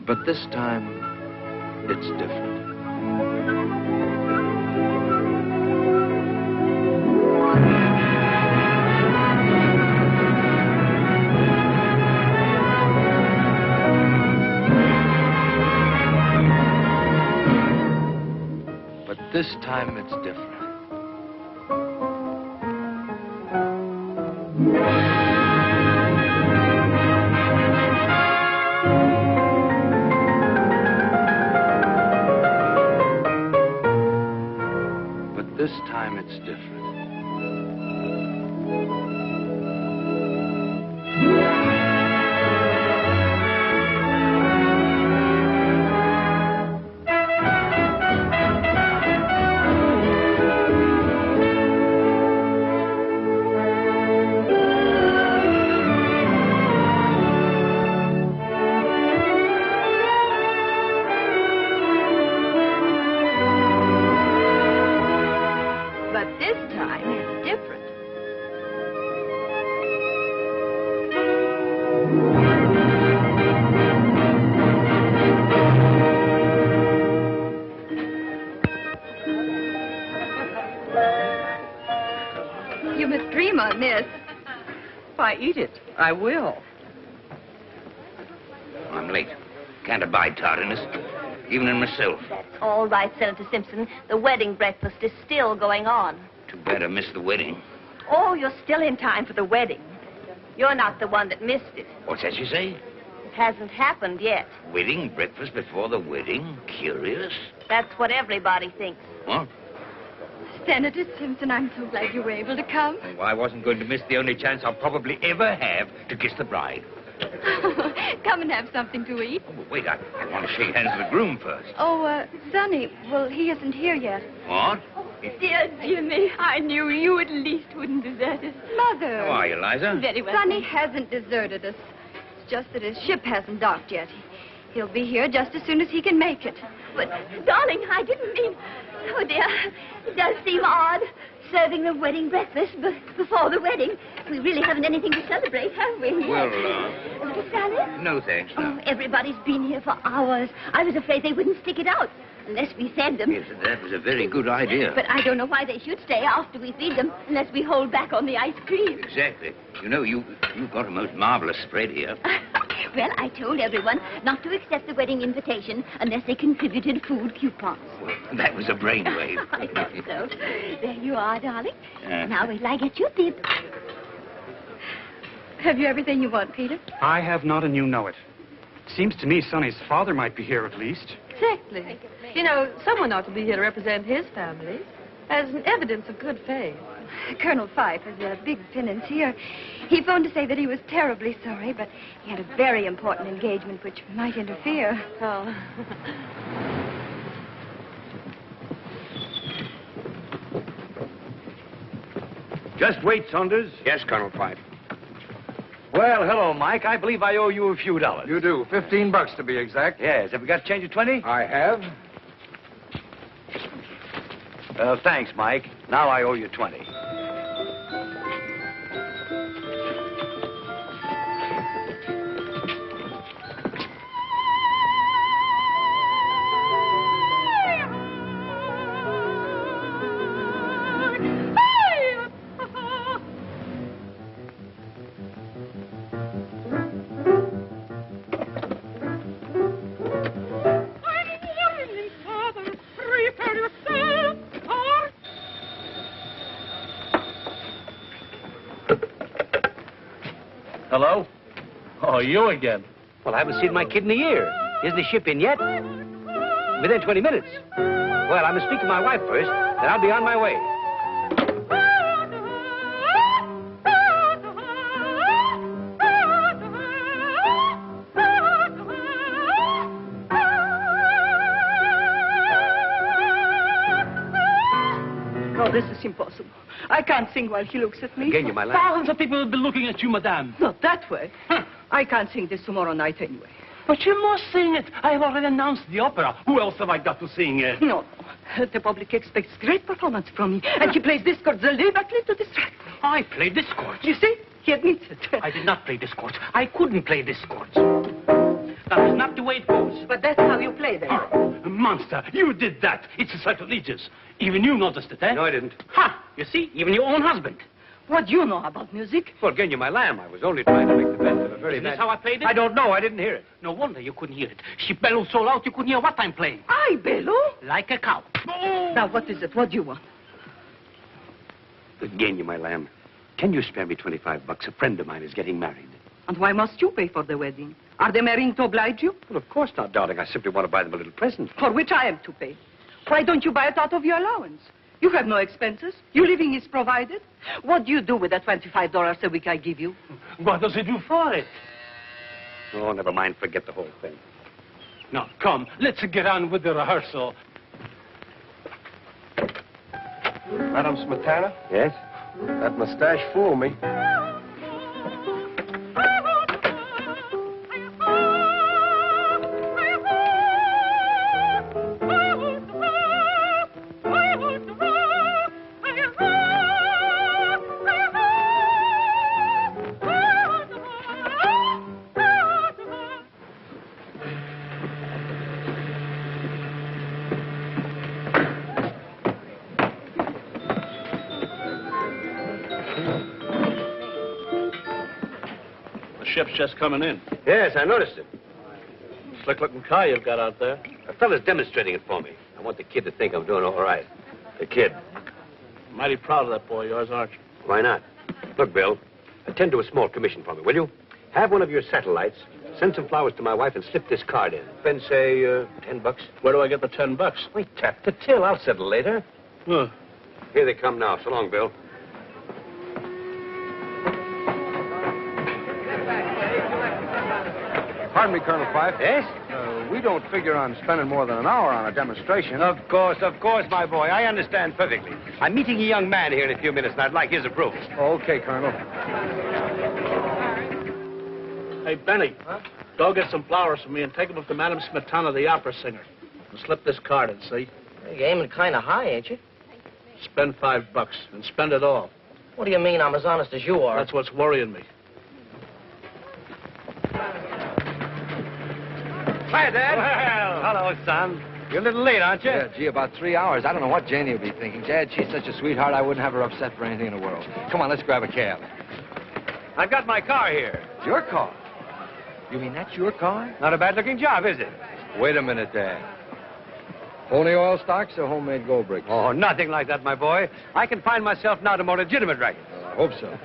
But this time, it's different. But this time, it's different. This time it's different. You must dream on this. Why, eat it. I will. I'm late. Can't abide tardiness, even in myself. All right, Senator Simpson. The wedding breakfast is still going on. Too bad I missed the wedding. Oh, you're still in time for the wedding. You're not the one that missed it. What's that you say? It hasn't happened yet. Wedding breakfast before the wedding? Curious. That's what everybody thinks. What? Senator Simpson, I'm so glad you were able to come. Well, I wasn't going to miss the only chance I'll probably ever have to kiss the bride. Come and have something to eat. Oh, but wait, I want to shake hands with the groom first. Oh, Sonny, well, he isn't here yet. What? Dear Jimmy, I knew you at least wouldn't desert us. Mother. How are you, Liza? Very well. Sonny hasn't deserted us. It's just that his ship hasn't docked yet. He'll be here just as soon as he can make it. But, darling, I didn't mean... Oh, dear, it does seem odd, serving the wedding breakfast before the wedding. We really haven't anything to celebrate, have we? Well, A little salad? no thanks, no. Oh, everybody's been here for hours. I was afraid they wouldn't stick it out unless we fed them. Yes, that was a very good idea. But I don't know why they should stay after we feed them unless we hold back on the ice cream. Exactly. You know, you've got a most marvelous spread here. Well, I told everyone not to accept the wedding invitation unless they contributed food coupons. Well, that was a brainwave. I thought so. There you are, darling. Now wait till I get your bib. Have you everything you want, Peter? I have not, and you know it. Seems to me Sonny's father might be here at least. Exactly. You know, someone ought to be here to represent his family as an evidence of good faith. Colonel Fife has a big financier. He phoned to say that he was terribly sorry, but he had a very important engagement which might interfere. Oh. Just wait, Saunders. Yes, Colonel Fife. Well, hello, Mike. I believe I owe you a few dollars. You do. $15 to be exact. Yes. Have you got change of 20? I have. Thanks, Mike. Now I owe you 20. Hello? Oh, you again. Well, I haven't seen my kid in a year. Isn't the ship in yet? Within 20 minutes. Well, I must speak to my wife first, then I'll be on my way. Oh, this is impossible. I can't sing while he looks at me. Again, you, my lad. Thousands of people will be looking at you, madame. Not that way. I can't sing this tomorrow night anyway. But you must sing it. I have already announced the opera. Who else have I got to sing it? No. The public expects great performance from me, and he plays discords deliberately to distract me. I play discords. You see? He admits it. I did not play discords. I couldn't play discords. That is not the way it goes. But that's how you play them. Oh, monster, you did that. It's sacrilegious. Even you noticed it, eh? No, I didn't. Ha! You see, even your own husband. What do you know about music? Well, Genya, my lamb, I was only trying to make the best of a very Isn't this bad... how I played it? I don't know. I didn't hear it. No wonder you couldn't hear it. She bellowed so loud you couldn't hear what I'm playing. I bellow? Like a cow. Oh! Now, what is it? What do you want? Genya, my lamb, can you spare me $25? A friend of mine is getting married. And why must you pay for the wedding? Are they marrying to oblige you? Well, of course not, darling. I simply want to buy them a little present. For which I am to pay. Why don't you buy it out of your allowance? You have no expenses. Your living is provided. What do you do with the $25 a week I give you? What does he do for it? Oh, never mind. Forget the whole thing. Now, come, let's get on with the rehearsal. Madam Smetana, Yes? that mustache fooled me. The ship's just coming in. Yes, I noticed it. Slick-looking car you've got out there. A fella's demonstrating it for me. I want the kid to think I'm doing all right. The kid. Mighty proud of that boy of yours, aren't you? Why not? Look, Bill, attend to a small commission for me, will you? Have one of your satellites, send some flowers to my wife, and slip this card in. Spend, say, $10. Where do I get the $10? Wait, tap the till. I'll settle later. Huh. Here they come now. So long, Bill. Pardon me, Colonel Fife. Yes? We don't figure on spending more than an hour on a demonstration. Of course, my boy. I understand perfectly. I'm meeting a young man here in a few minutes, and I'd like his approval. Okay, Colonel. Hey, Benny, go get some flowers for me and take them up to Madam Smetana, the opera singer. And slip this card in, see? You're aiming kind of high, ain't you? Spend $5 and spend it all. What do you mean I'm as honest as you are? That's what's worrying me. Hi, Dad. Well, hello, son. You're a little late, aren't you? Yeah, gee, about 3 hours. I don't know what Janie will be thinking. Dad, she's such a sweetheart, I wouldn't have her upset for anything in the world. Come on, let's grab a cab. I've got my car here. It's your car. You mean that's your car? Not a bad-looking job, is it? Wait a minute, Dad. Only oil stocks or homemade gold bricks? Oh, nothing like that, my boy. I can find myself now to more legitimate racket. Well, I hope so.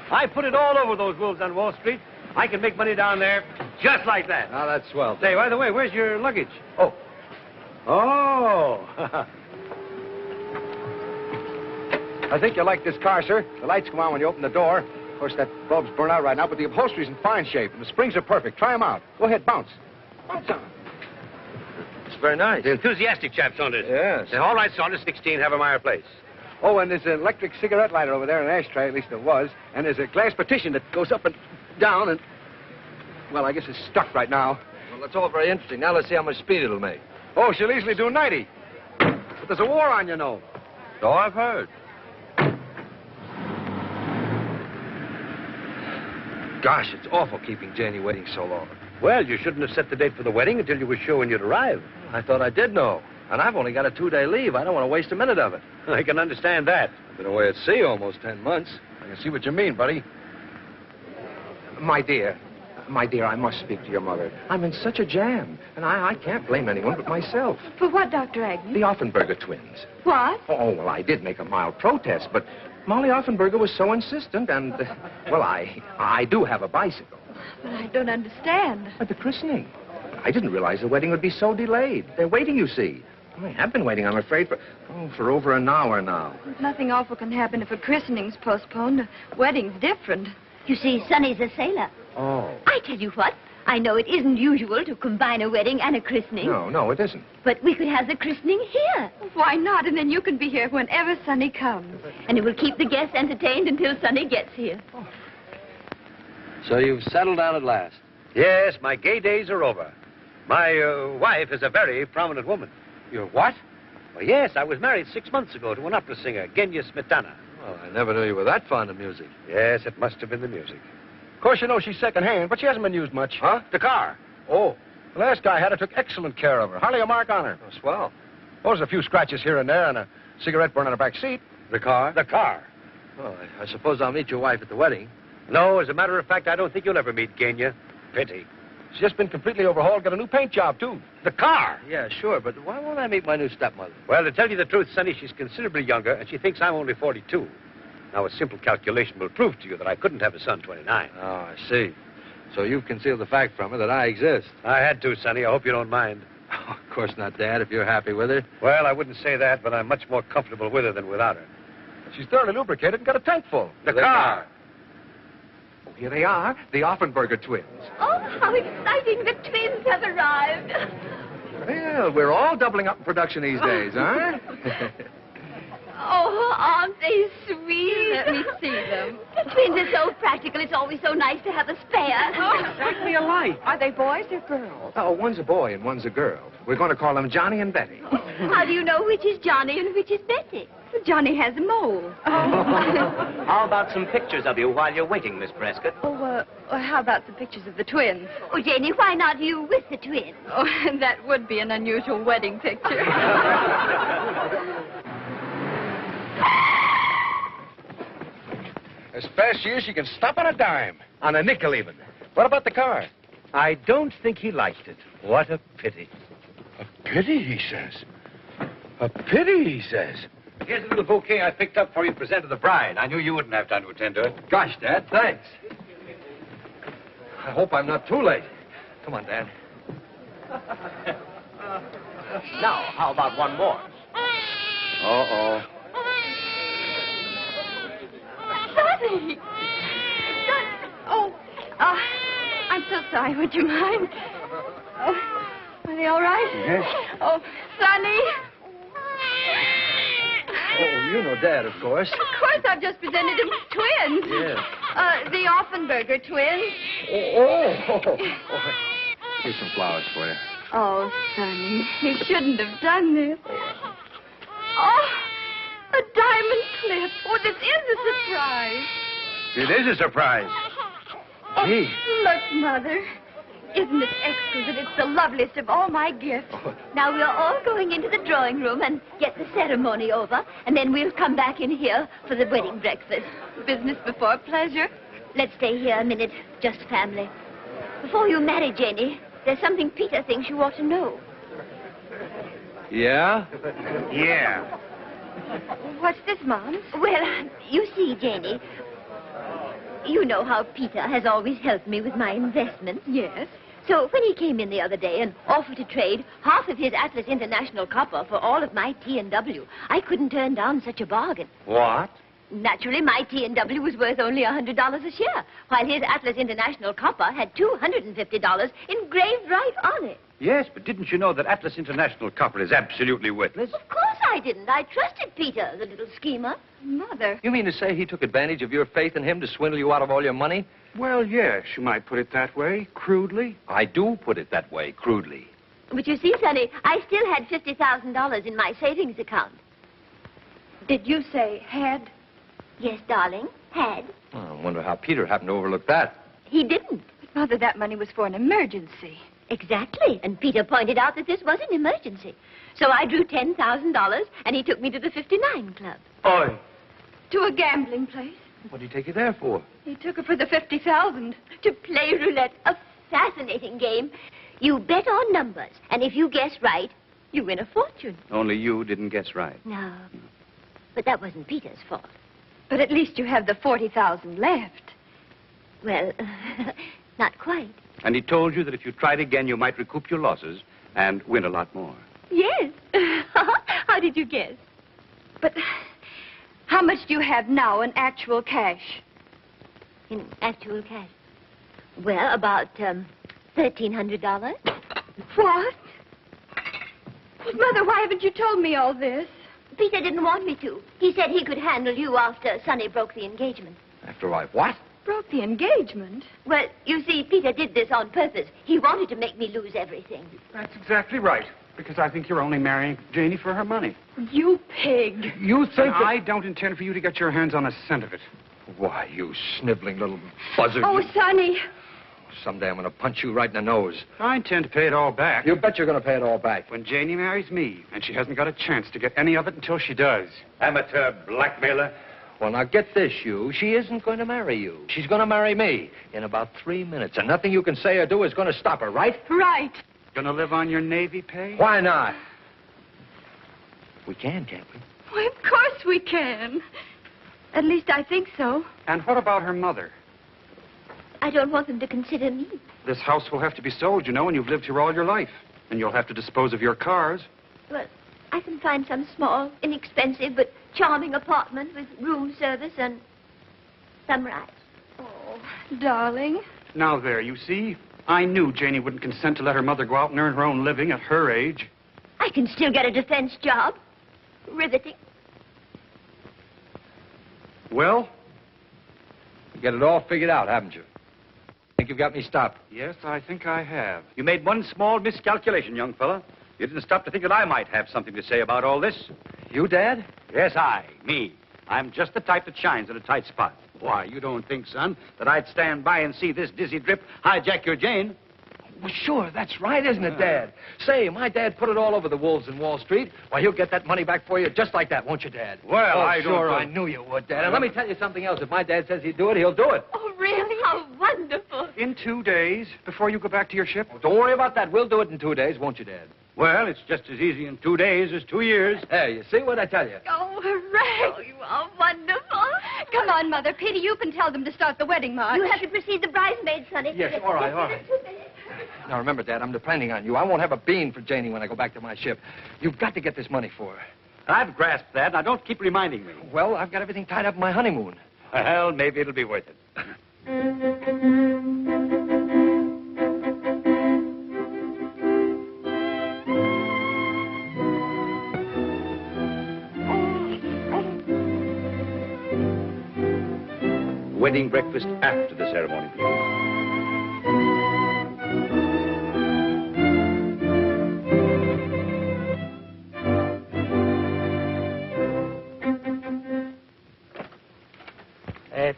I put it all over those wolves on Wall Street. I can make money down there just like that. Now, that's swell. Say, by the way, where's your luggage? Oh. Oh. I think you'll like this car, sir. The lights come on when you open the door. Of course, that bulb's burned out right now, but the upholstery's in fine shape, and the springs are perfect. Try them out. Go ahead, bounce. Bounce on 'em. It's very nice. The enthusiastic chap, Saunders. Yes. Say, all right, Saunders, 16, have a Meyer place. Oh, and there's an electric cigarette lighter over there, an ashtray, at least there was. And there's a glass partition that goes up and down and... Well, I guess it's stuck right now. Well, that's all very interesting. Now let's see how much speed it'll make. Oh, she'll easily do 90. But there's a war on, you know. So I've heard. Gosh, it's awful keeping Janie waiting so long. Well, you shouldn't have set the date for the wedding until you were sure when you'd arrive. I thought I did know. And I've only got a 2-day leave. I don't want to waste a minute of it. I can understand that. I've been away at sea almost 10 months. I can see what you mean, buddy. My dear, I must speak to your mother. I'm in such a jam, and I can't blame anyone but myself. For what, Dr. Agnew? The Offenberger twins. What? Oh, well, I did make a mild protest, but Molly Offenberger was so insistent, and, well, I do have a bicycle. But I don't understand. At the christening. I didn't realize the wedding would be so delayed. They're waiting, you see. I have been waiting, I'm afraid, for over an hour now. Nothing awful can happen if a christening's postponed. A wedding's different. You see, Sonny's a sailor. Oh. I tell you what, I know it isn't usual to combine a wedding and a christening. No, it isn't. But we could have the christening here. Why not? And then you can be here whenever Sonny comes. And it will keep the guests entertained until Sonny gets here. So you've settled down at last? Yes, my gay days are over. My wife is a very prominent woman. Your what? Well, yes, I was married 6 months ago to an opera singer, Genya Smetana. Well, I never knew you were that fond of music. Yes, it must have been the music. Of course, you know she's second-hand, but she hasn't been used much. Huh? The car. Oh, The last guy had her, took excellent care of her. Hardly a mark on her. oh, swell. Oh, there's a few scratches here and there and a cigarette burn on her back seat. The car? The car. Well, I suppose I'll meet your wife at the wedding. No, as a matter of fact, I don't think you'll ever meet Genya. Pity. She's just been completely overhauled, got a new paint job, too. The car. Yeah, sure, but why won't I meet my new stepmother? Well, to tell you the truth, Sonny, she's considerably younger, and she thinks I'm only 42. Now, a simple calculation will prove to you that I couldn't have a son 29. Oh, I see. So you've concealed the fact from her that I exist. I had to, Sonny. I hope you don't mind. Oh, of course not, Dad, if you're happy with her. Well, I wouldn't say that, but I'm much more comfortable with her than without her. She's thoroughly lubricated and got a tank full. The car. Oh, here they are, the Offenberger twins. Oh, how exciting. The twins have arrived. Well, we're all doubling up in production these days, huh? Oh, aren't they sweet? Let me see them. The twins are so practical. It's always so nice to have a spare. Exactly alike. Are they boys or girls? Oh, one's a boy and one's a girl. We're going to call them Johnny and Betty. How do you know which is Johnny and which is Betty? Johnny has a mole. How about some pictures of you while you're waiting, Miss Prescott? How about some pictures of the twins? Oh, Janie, why not you with the twins? Oh, that would be an unusual wedding picture. As fast as she can stop on a dime. On a nickel, even. What about the car? I don't think he liked it. What a pity. A pity, he says. A pity, he says. Here's a little bouquet I picked up for you to present to the bride. I knew you wouldn't have time to attend to it. Gosh, Dad, thanks. I hope I'm not too late. Come on, Dad. Now, how about one more? Uh-oh. Sonny! Oh, I'm so sorry. Would you mind? Oh, are they all right? Yes. Oh, Sonny! Oh, you know Dad, of course. Of course, I've just presented him with twins. Yeah. The Offenberger twins. Oh. Here's some flowers for you. Oh, Sonny, he shouldn't have done this. Oh, a diamond clip. Oh, this is a surprise. It is a surprise. Oh, Gee. look, Mother. Isn't it exquisite? It's the loveliest of all my gifts. Now, we're all going into the drawing room and get the ceremony over, and then we'll come back in here for the wedding breakfast. Business before pleasure. Let's stay here a minute, just family. Before you marry Janie, there's something Peter thinks you ought to know. Yeah? Yeah. What's this, Mom? Well, you see, Janie, you know how Peter has always helped me with my investments. Yes. So when he came in the other day and offered to trade half of his Atlas International copper for all of my T&W, I couldn't turn down such a bargain. What? Naturally, my T&W was worth only $100 a share, while his Atlas International copper had $250 engraved right on it. Yes, but didn't you know that Atlas International copper is absolutely worthless? Of course I didn't. I trusted Peter, the little schemer. Mother. You mean to say he took advantage of your faith in him to swindle you out of all your money? Well, yes, you might put it that way, crudely. I do put it that way, crudely. But you see, Sonny, I still had $50,000 in my savings account. Did you say had? Yes, darling, had. Oh, I wonder how Peter happened to overlook that. He didn't. But, Mother, that money was for an emergency. Exactly. And Peter pointed out that this was an emergency. So I drew $10,000, and he took me to the 59 Club. Oi. To a gambling place. What did he take you there for? He took her for the $50,000. To play roulette, a fascinating game. You bet on numbers, and if you guess right, you win a fortune. Only you didn't guess right. No. But that wasn't Peter's fault. But at least you have the $40,000 left. Well, not quite. And he told you that if you tried again, you might recoup your losses and win a lot more. Yes. How did you guess? But how much do you have now in actual cash? In actual cash? Well, about $1,300. What? But, Mother, why haven't you told me all this? Peter didn't want me to. He said he could handle you after Sonny broke the engagement. After I what? Broke the engagement? Well, you see, Peter did this on purpose. He wanted to make me lose everything. That's exactly right. Because I think you're only marrying Janie for her money. You pig. You think And that... I don't intend for you to get your hands on a cent of it. Why, you sniveling little buzzard. Oh, Sonny. Someday I'm going to punch you right in the nose. I intend to pay it all back. You bet you're going to pay it all back. When Janie marries me, and she hasn't got a chance to get any of it until she does. Amateur blackmailer. Well, now get this, you. She isn't going to marry you. She's going to marry me in about 3 minutes, and nothing you can say or do is going to stop her, right? Right. Gonna live on your Navy pay? Why not? We can, can't we? Why, of course we can. At least I think so. And what about her mother? I don't want them to consider me. This house will have to be sold, you know, and you've lived here all your life. And you'll have to dispose of your cars. Well, I can find some small, inexpensive, but charming apartment with room service and sunrise. Oh, darling. Now there, you see? I knew Janie wouldn't consent to let her mother go out and earn her own living at her age. I can still get a defense job. Riveting. Well? You got it all figured out, haven't you? Think you've got me stopped? Yes, I think I have. You made one small miscalculation, young fella. You didn't stop to think that I might have something to say about all this. You, Dad? Yes, me. I'm just the type that shines in a tight spot. Why, you don't think, son, that I'd stand by and see this dizzy drip hijack your Jane? Well, sure, that's right, isn't it, Dad? Say, my dad put it all over the wolves in Wall Street. Why, he'll get that money back for you just like that, won't you, Dad? Well, I don't sure, know. I knew you would, Dad. And let me tell you something else. If my dad says he'd do it, he'll do it. Oh, really? How wonderful. In 2 days, before you go back to your ship? Oh, don't worry about that. We'll do it in 2 days, won't you, Dad? Well, it's just as easy in 2 days as 2 years. Hey, you see what I tell you? Oh, hooray. Oh, you are wonderful. Come on, Mother. Petey, you can tell them to start the wedding march. You have to precede the bridesmaids, Sonny. Yes, all right, all right. Now, remember, Dad, I'm depending on you. I won't have a bean for Janie when I go back to my ship. You've got to get this money for her. I've grasped that. Now, don't keep reminding me. Well, I've got everything tied up in my honeymoon. Well, maybe it'll be worth it. Wedding breakfast after the ceremony, please.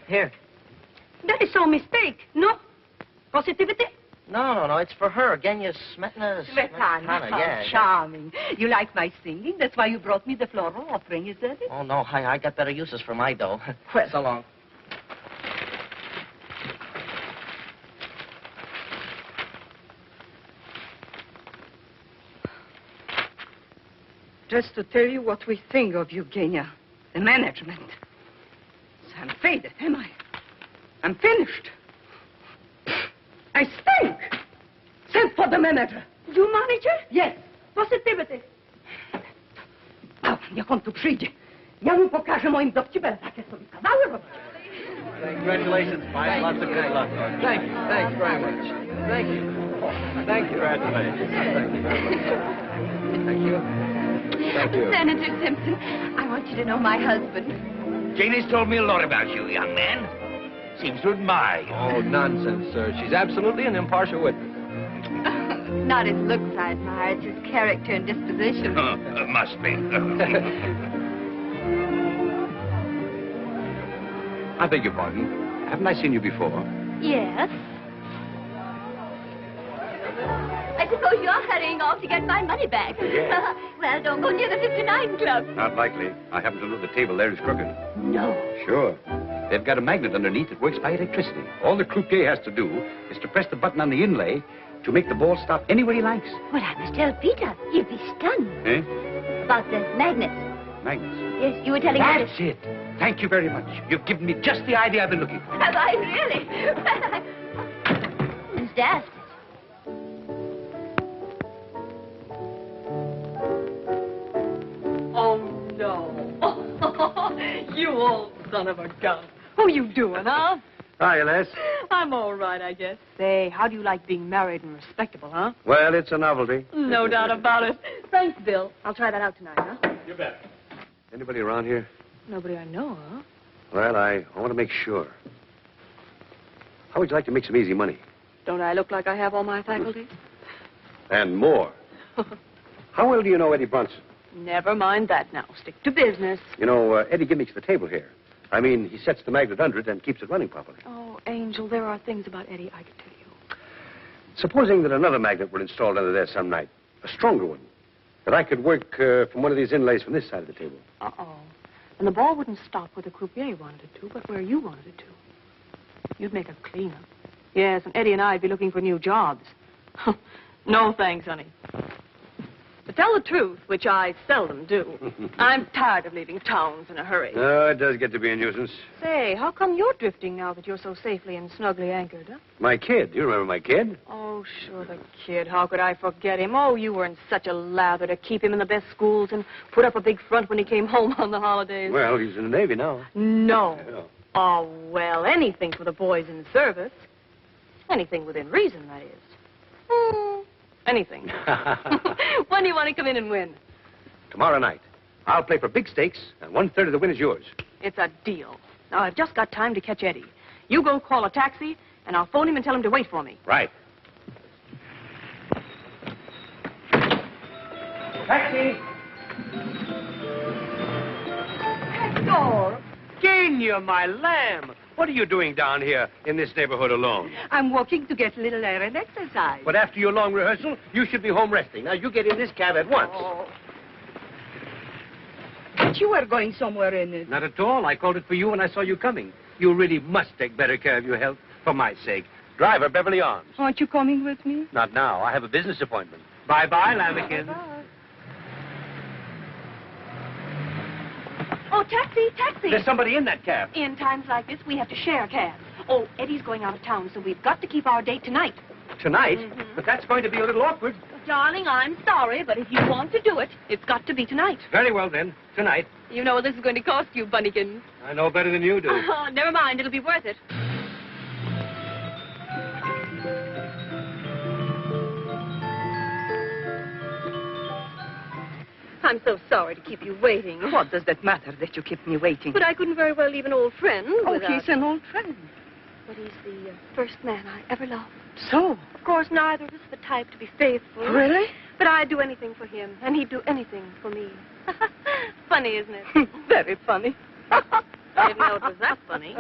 Here. That is so mistake, no? Positivity? No, it's for her. Genya Smetana. Smetana, yeah. charming. You like my singing? That's why you brought me the floral offering, is that it? Oh, no, I got better uses for my dough. Well, So long. just to tell you what we think of Eugenia, the management. So I'm faded, am I? I'm finished. I stink. Send for the manager. You, manager? Yes. Positivity. Jak on tu przyjdzie, ja mu pokażę moim dowcipem takie sobie kawały robić. Congratulations, Mike. Lots of good luck. Thank you. Thanks very much. Thank you. Thank you. Congratulations. Thank you very much. Thank you. Thank you. Senator Simpson, I want you to know my husband. Janie's told me a lot about you, young man. Seems to admire you. Oh, nonsense, sir. She's absolutely an impartial witness. Not his looks I admire, it's his character and disposition. Must be. I beg your pardon. Haven't I seen you before? Yes. I suppose you're hurrying off to get my money back. Yes. Well, don't go near the 59 Club. Not likely. I happen to know the table there is crooked. No. Sure. They've got a magnet underneath that works by electricity. All the croupier has to do is to press the button on the inlay to make the ball stop anywhere he likes. Well, I must tell Peter. He'd be stunned. Eh? About the magnets. Magnets. Yes, you were telling me. That's it. Thank you very much. You've given me just the idea I've been looking for. Have I really? Who's that? Oh, no. You old son of a gun. Who you doing, huh? Hi, Les. I'm all right, I guess. Say, how do you like being married and respectable, huh? Well, it's a novelty. No doubt about it. Thanks, Bill. I'll try that out tonight, huh? You bet. Anybody around here? Nobody I know, huh? Well, I want to make sure. How would you like to make some easy money? Don't I look like I have all my faculties? And more. How well do you know Eddie Bronson? Never mind that now. Stick to business. You know, Eddie gimmicks the table here. I mean, he sets the magnet under it and keeps it running properly. Oh, Angel, there are things about Eddie I could tell you. Supposing that another magnet were installed under there some night, a stronger one, that I could work from one of these inlays from this side of the table. Uh-oh. And the ball wouldn't stop where the croupier wanted it to, but where you wanted it to. You'd make a cleanup. Yes, and Eddie and I'd be looking for new jobs. No thanks, honey. To tell the truth, which I seldom do, I'm tired of leaving towns in a hurry. Oh, it does get to be a nuisance. Say, how come you're drifting now that you're so safely and snugly anchored, huh? My kid. Do you remember my kid? Oh, sure, the kid. How could I forget him? Oh, you were in such a lather to keep him in the best schools and put up a big front when he came home on the holidays. Well, he's in the Navy now. No. Yeah. Oh, well, anything for the boys in service. Anything within reason, that is. Anything. When do you want to come in and win? Tomorrow night. I'll play for big stakes, and 1/3 of the win is yours. It's a deal. Now, I've just got time to catch Eddie. You go call a taxi, and I'll phone him and tell him to wait for me. Right. Taxi! Hector! Kenya, my lamb. What are you doing down here in this neighborhood alone? I'm walking to get a little air and exercise. But after your long rehearsal, you should be home resting. Now, you get in this cab at once. Oh. But you were going somewhere in it. Not at all. I called it for you when I saw you coming. You really must take better care of your health, for my sake. Driver, Beverly Arms. Aren't you coming with me? Not now. I have a business appointment. Bye-bye, lambikins. Bye. Oh, taxi, taxi. There's somebody in that cab. In times like this, we have to share cabs. Oh, Eddie's going out of town, so we've got to keep our date tonight. Tonight? But that's going to be a little awkward. Darling, I'm sorry, but if you want to do it, it's got to be tonight. Very well, then. Tonight. You know what this is going to cost you, Bunnykins. I know better than you do. Oh, never mind. It'll be worth it. I'm so sorry to keep you waiting. What does that matter that you keep me waiting? But I couldn't very well leave an old friend without... he's an old friend. But he's the first man I ever loved. So? Of course, neither of us the type to be faithful. Really? But I'd do anything for him, and he'd do anything for me. Funny, isn't it? Very funny. I didn't know it was that funny.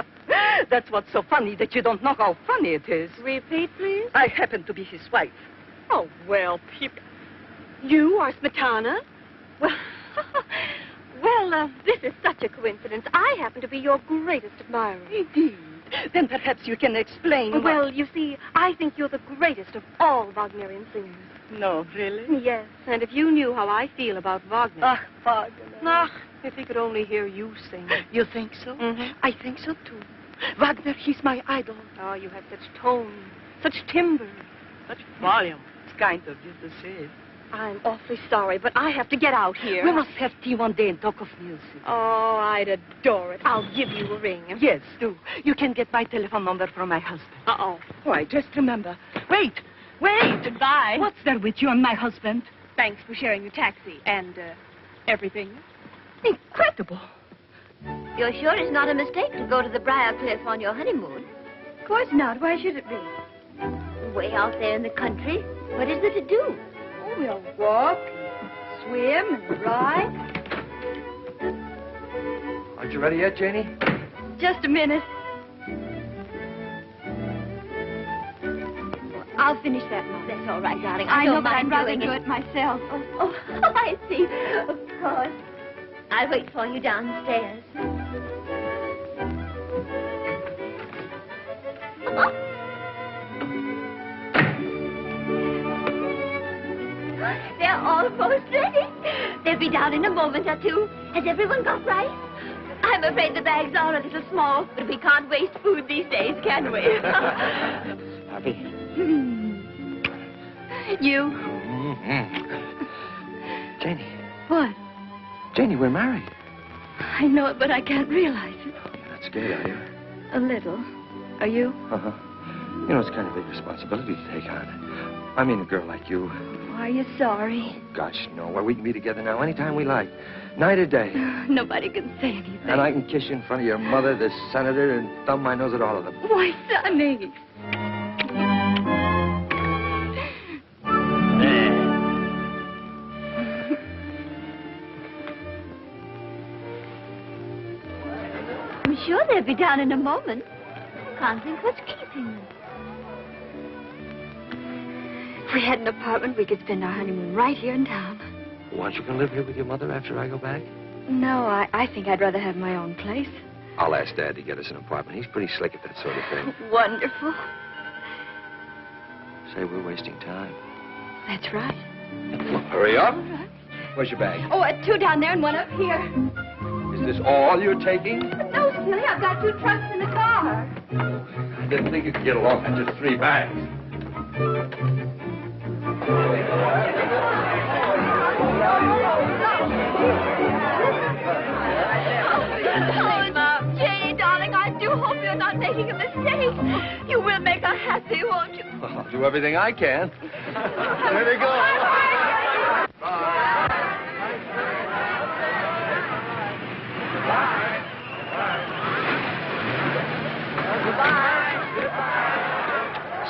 That's what's so funny, that you don't know how funny it is. Repeat, please. I happen to be his wife. Oh, well, you are Smetana? Well, this is such a coincidence. I happen to be your greatest admirer. Indeed. Then perhaps you can explain. Well, you see, I think you're the greatest of all Wagnerian singers. No, really? Yes, and if you knew how I feel about Wagner. Ah, Wagner. Ah, if he could only hear you sing. You think so? Mm-hmm. I think so, too. Wagner, he's my idol. Oh, you have such tone, such timbre, such volume. It's kind of you to say it. I'm awfully sorry, but I have to get out here. We must have tea one day and talk of music. Oh, I'd adore it. I'll give you a ring. Yes, do. You can get my telephone number from my husband. Uh-oh. Why, just remember. Wait! Goodbye. What's there with you and my husband? Thanks for sharing your taxi and, everything. Incredible. You're sure it's not a mistake to go to the Briar Cliff on your honeymoon? Of course not. Why should it be? Way out there in the country. What is there to do? Oh, we'll walk, swim, and ride. Aren't you ready yet, Janie? Just a minute. I'll finish that now. That's all right, darling. I know, don't but I'd mind rather doing do it myself. Oh, I see. Of course. I'll wait for you downstairs. They're almost ready. They'll be down in a moment or two. Has everyone got rice? I'm afraid the bags are a little small, but we can't waste food these days, can we? Happy? You? Janie. What? Janie, we're married. I know it, but I can't realize it. You're not scared, are you? A little. Are you? Uh-huh. You know, it's kind of a big responsibility to take on. I mean, a girl like you. Are you sorry? Gosh, no. Well, we can be together now anytime we like. Night or day. Nobody can say anything. And I can kiss you in front of your mother, the senator, and thumb my nose at all of them. Why, Sonny? sure they'll be down in a moment. Can't think what's keeping them. If we had an apartment, we could spend our honeymoon right here in town. Why don't you come live here with your mother after I go back? No, I think I'd rather have my own place. I'll ask Dad to get us an apartment. He's pretty slick at that sort of thing. Wonderful. Say, we're wasting time. That's right. Well, hurry up. Where's your bag? Oh, 2 down there and 1 up here. Is this all you're taking? No, silly, I've got 2 trunks in the car. I didn't think you could get along with just 3 bags. Oh, Mom, Janie, darling, I do hope you're not making a mistake. You will make her happy, won't you? I'll do everything I can. There they go.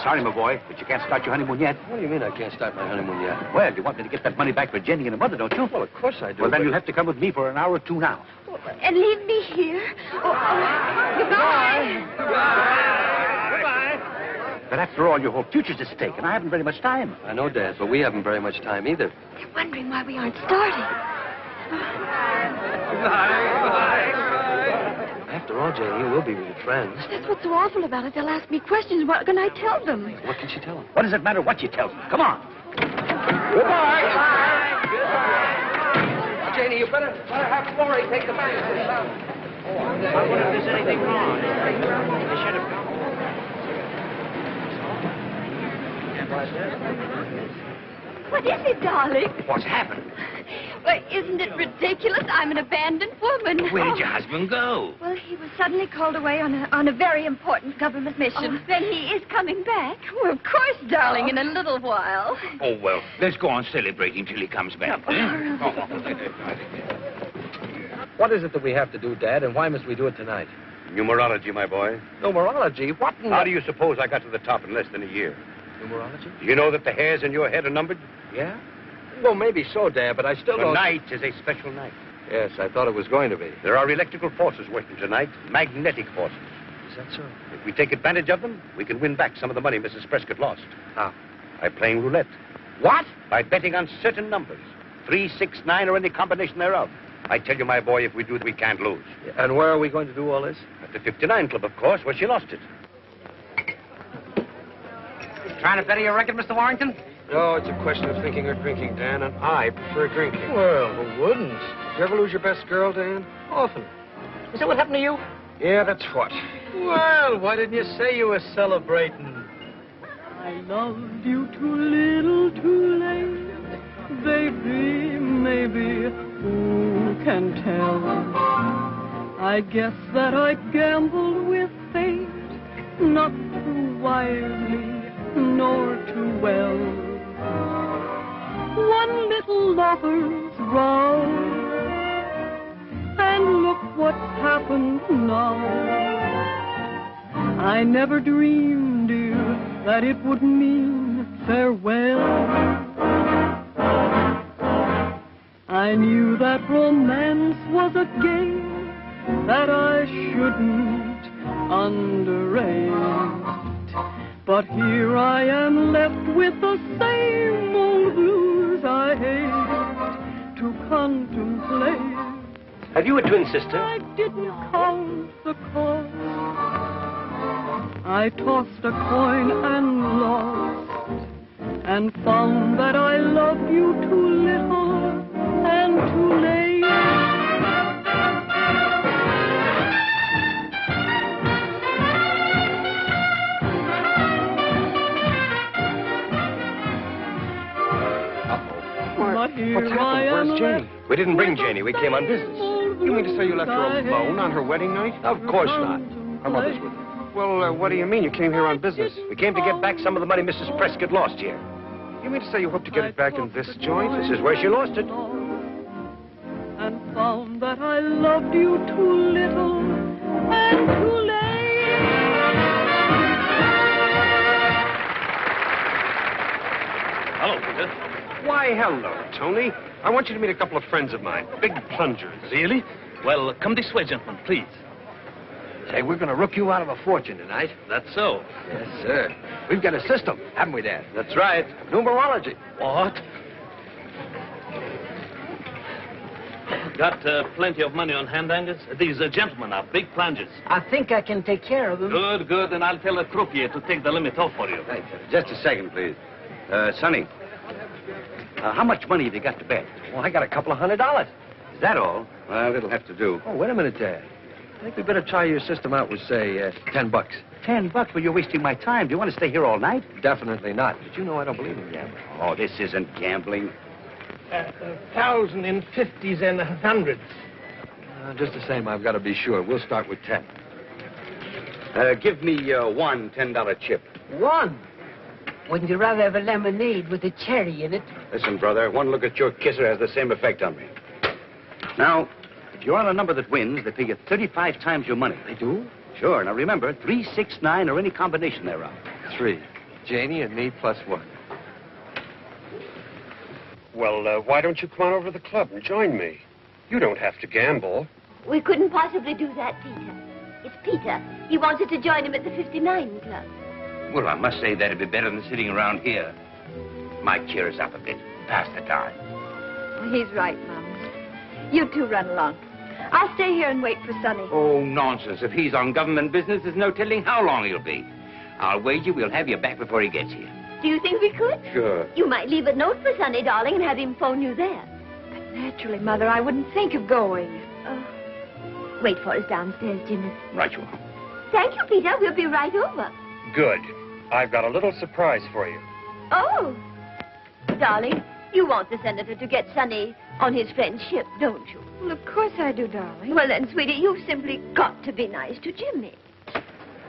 Sorry, my boy, but you can't start your honeymoon yet. What do you mean I can't start my honeymoon yet? Well, you want me to get that money back for Jenny and her mother, don't you? Well, of course I do. Well, then you'll have to come with me for an hour or 2 now. And leave me here. Goodbye. Goodbye. But after all, your whole future's at stake, and I haven't very much time. I know, Dad, but we haven't very much time either. They're wondering why we aren't starting. After all, Janie, we'll be really friends. That's what's so awful about it. They'll ask me questions. What can I tell them? What can she tell them? What does it matter what you tell them? Come on. Goodbye. Janie, you better have Florrie take the bag. I wonder if there's anything wrong. They should have come. What is it, darling? What's happened? Well, isn't it ridiculous? I'm an abandoned woman. Where did your husband go? Well, he was suddenly called away on a very important government mission. Oh, then he is coming back. Well, of course, darling, in a little while. Oh, well, let's go on celebrating till he comes back. What is it that we have to do, Dad, and why must we do it tonight? Numerology, my boy. Numerology? What in How do you suppose I got to the top in less than a year? Numerology? Do you know that the hairs in your head are numbered? Yeah? Well, maybe so, Dad, but I still don't... Tonight is a special night. Yes, I thought it was going to be. There are electrical forces working tonight, magnetic forces. Is that so? If we take advantage of them, we can win back some of the money Mrs. Prescott lost. How? By playing roulette. What? By betting on certain numbers. 3, 6, 9, or any combination thereof. I tell you, my boy, if we do it, we can't lose. And where are we going to do all this? At the 59 Club, of course, where she lost it. Trying to better your record, Mr. Warrington? No, it's a question of thinking or drinking, Dan, and I prefer drinking. Well, who wouldn't? Did you ever lose your best girl, Dan? Often. Is that what happened to you? Yeah, that's what. Well, why didn't you say you were celebrating? I loved you too little, too late. Baby, maybe, who can tell? I guess that I gambled with fate, not too wisely, nor too well. One little lover's row, and look what's happened now. I never dreamed, dear, that it would mean farewell. I knew that romance was a game that I shouldn't underrate. But here I am left with the same old blues I hate to contemplate. Have you a twin sister? I didn't count the cost. I tossed a coin and lost, and found that I loved you too little and too late. But here What's happened? I am Where's Janie? We didn't bring Janie. We came on business. You mean to say you left her alone on her wedding night? Of course not. Her mother's with her. Well, what do you mean? You came here on business. We came to get back some of the money Mrs. Prescott lost here. You mean to say you hope to get it back in this joint? This is where she lost it. And found that I loved you too little and too late. Hello, Peter. Why, hello, Tony. I want you to meet a couple of friends of mine, big plungers. Really? Well, come this way, gentlemen, please. Say, we're going to rook you out of a fortune tonight. That's so. Yes, sir. We've got a system, haven't we, Dad? That's right. Numerology. What? Got plenty of money on hand, Angus? These gentlemen are big plungers. I think I can take care of them. Good, good. And I'll tell the croupier to take the limit off for you. Thanks. Just a second, please. Sonny, how much money have you got to bet? Well, I got a couple of $100. Is that all? Well, it'll have to do. Oh, wait a minute, Dad. I think we better try your system out with, say, $10. $10? Well, you're wasting my time. Do you want to stay here all night? Definitely not. But you know I don't believe in gambling. Oh, this isn't gambling. 1,000 in 50s and 100s. Just the same, I've got to be sure. We'll start with 10. Give me one $10 chip. One? Wouldn't you rather have a lemonade with a cherry in it? Listen, brother, one look at your kisser has the same effect on me. Now, if you're on a number that wins, they pay you 35 times your money. They do? Sure. Now, remember, 3, 6, 9, or any combination thereof. 3. Janie and me plus 1. Well, why don't you come on over to the club and join me? You don't have to gamble. We couldn't possibly do that, Peter. It's Peter. He wanted to join him at the 59 Club. Well, I must say that'd be better than sitting around here. Might cheer us up a bit. Pass the time. Well, he's right, Mom. You two run along. I'll stay here and wait for Sonny. Oh, nonsense. If he's on government business, there's no telling how long he'll be. I'll wager we'll have you back before he gets here. Do you think we could? Sure. You might leave a note for Sonny, darling, and have him phone you there. But naturally, Mother, I wouldn't think of going. Wait for us downstairs, Jimmy. Right you are. Thank you, Peter. We'll be right over. Good. I've got a little surprise for you. Oh. Darling, you want the senator to get Sonny on his friend's ship, don't you? Well, of course I do, darling. Well, then, sweetie, you've simply got to be nice to Jimmy.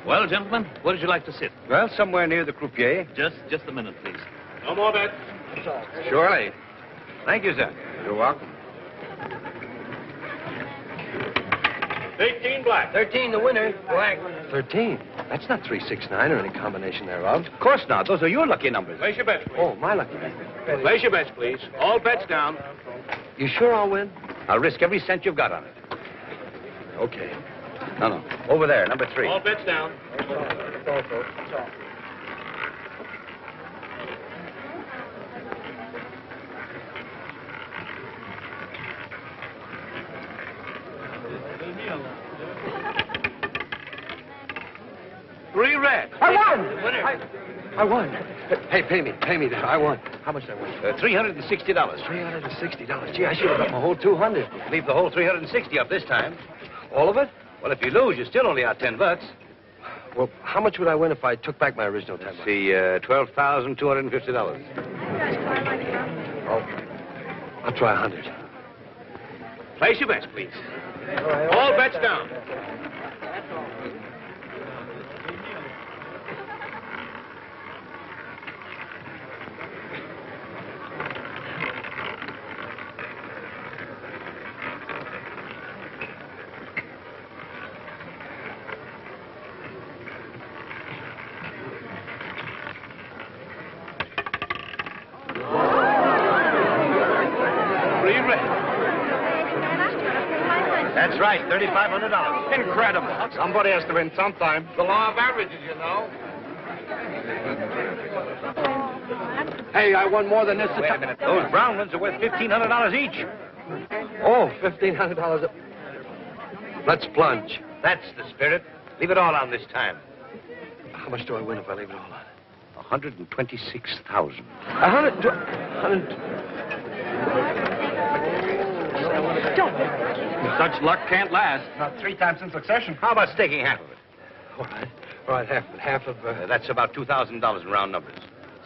Well, gentlemen, where would you like to sit? Well, somewhere near the croupier. Just a minute, please. No more bets. Surely. Thank you, sir. You're welcome. 18 black. 13, the winner. Black. 13? That's not 3, 6, 9 or any combination thereof. Of course not. Those are your lucky numbers. Place your bets, please. Oh, my lucky number. Place your bets, please. All bets down. You sure I'll win? I'll risk every cent you've got on it. Okay. No. Over there, number 3. All bets down. Three red. I won! Winner. I won. Hey, pay me that. I won. How much did I win? $360. $360. Gee, I should have got my whole 200. Leave the whole 360 up this time. All of it? Well, if you lose, you still only out $10. Well, how much would I win if I took back my original 10 bucks? See, $12,250. Oh, I'll try 100. Place your bets, please. All bets down. That's right, $3,500. Incredible. Somebody has to win sometime. The law of averages, you know. Hey, I won more than this. Wait a minute. Those brown ones are worth $1,500 each. Oh, $1,500. Let's plunge. That's the spirit. Leave it all on this time. How much do I win if I leave it all on? 126,000. 100. Such luck can't last. Not 3 times in succession. How about staking half of it? All right, half of That's about $2,000 in round numbers.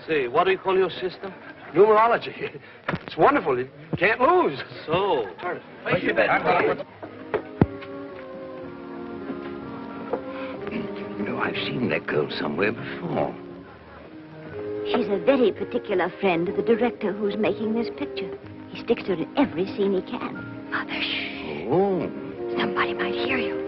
Say, what do you call your system? numerology. It's wonderful. You can't lose. So, Place your bet. You know, I've seen that girl somewhere before. She's a very particular friend of the director who's making this picture. He sticks to her in every scene he can. Mother, shh. Oh. Somebody might hear you.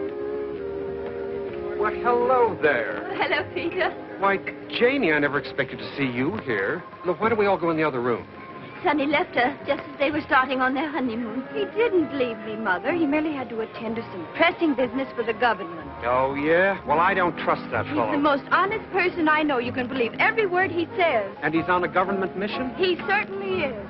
Well, hello there. Hello, Peter. Why, Janie, I never expected to see you here. Look, why don't we all go in the other room? Sonny left her just as they were starting on their honeymoon. He didn't leave me, Mother. He merely had to attend to some pressing business for the government. Oh, yeah? Well, I don't trust that He's fellow. the most honest person I know. You can believe every word he says. And he's on a government mission? He certainly is.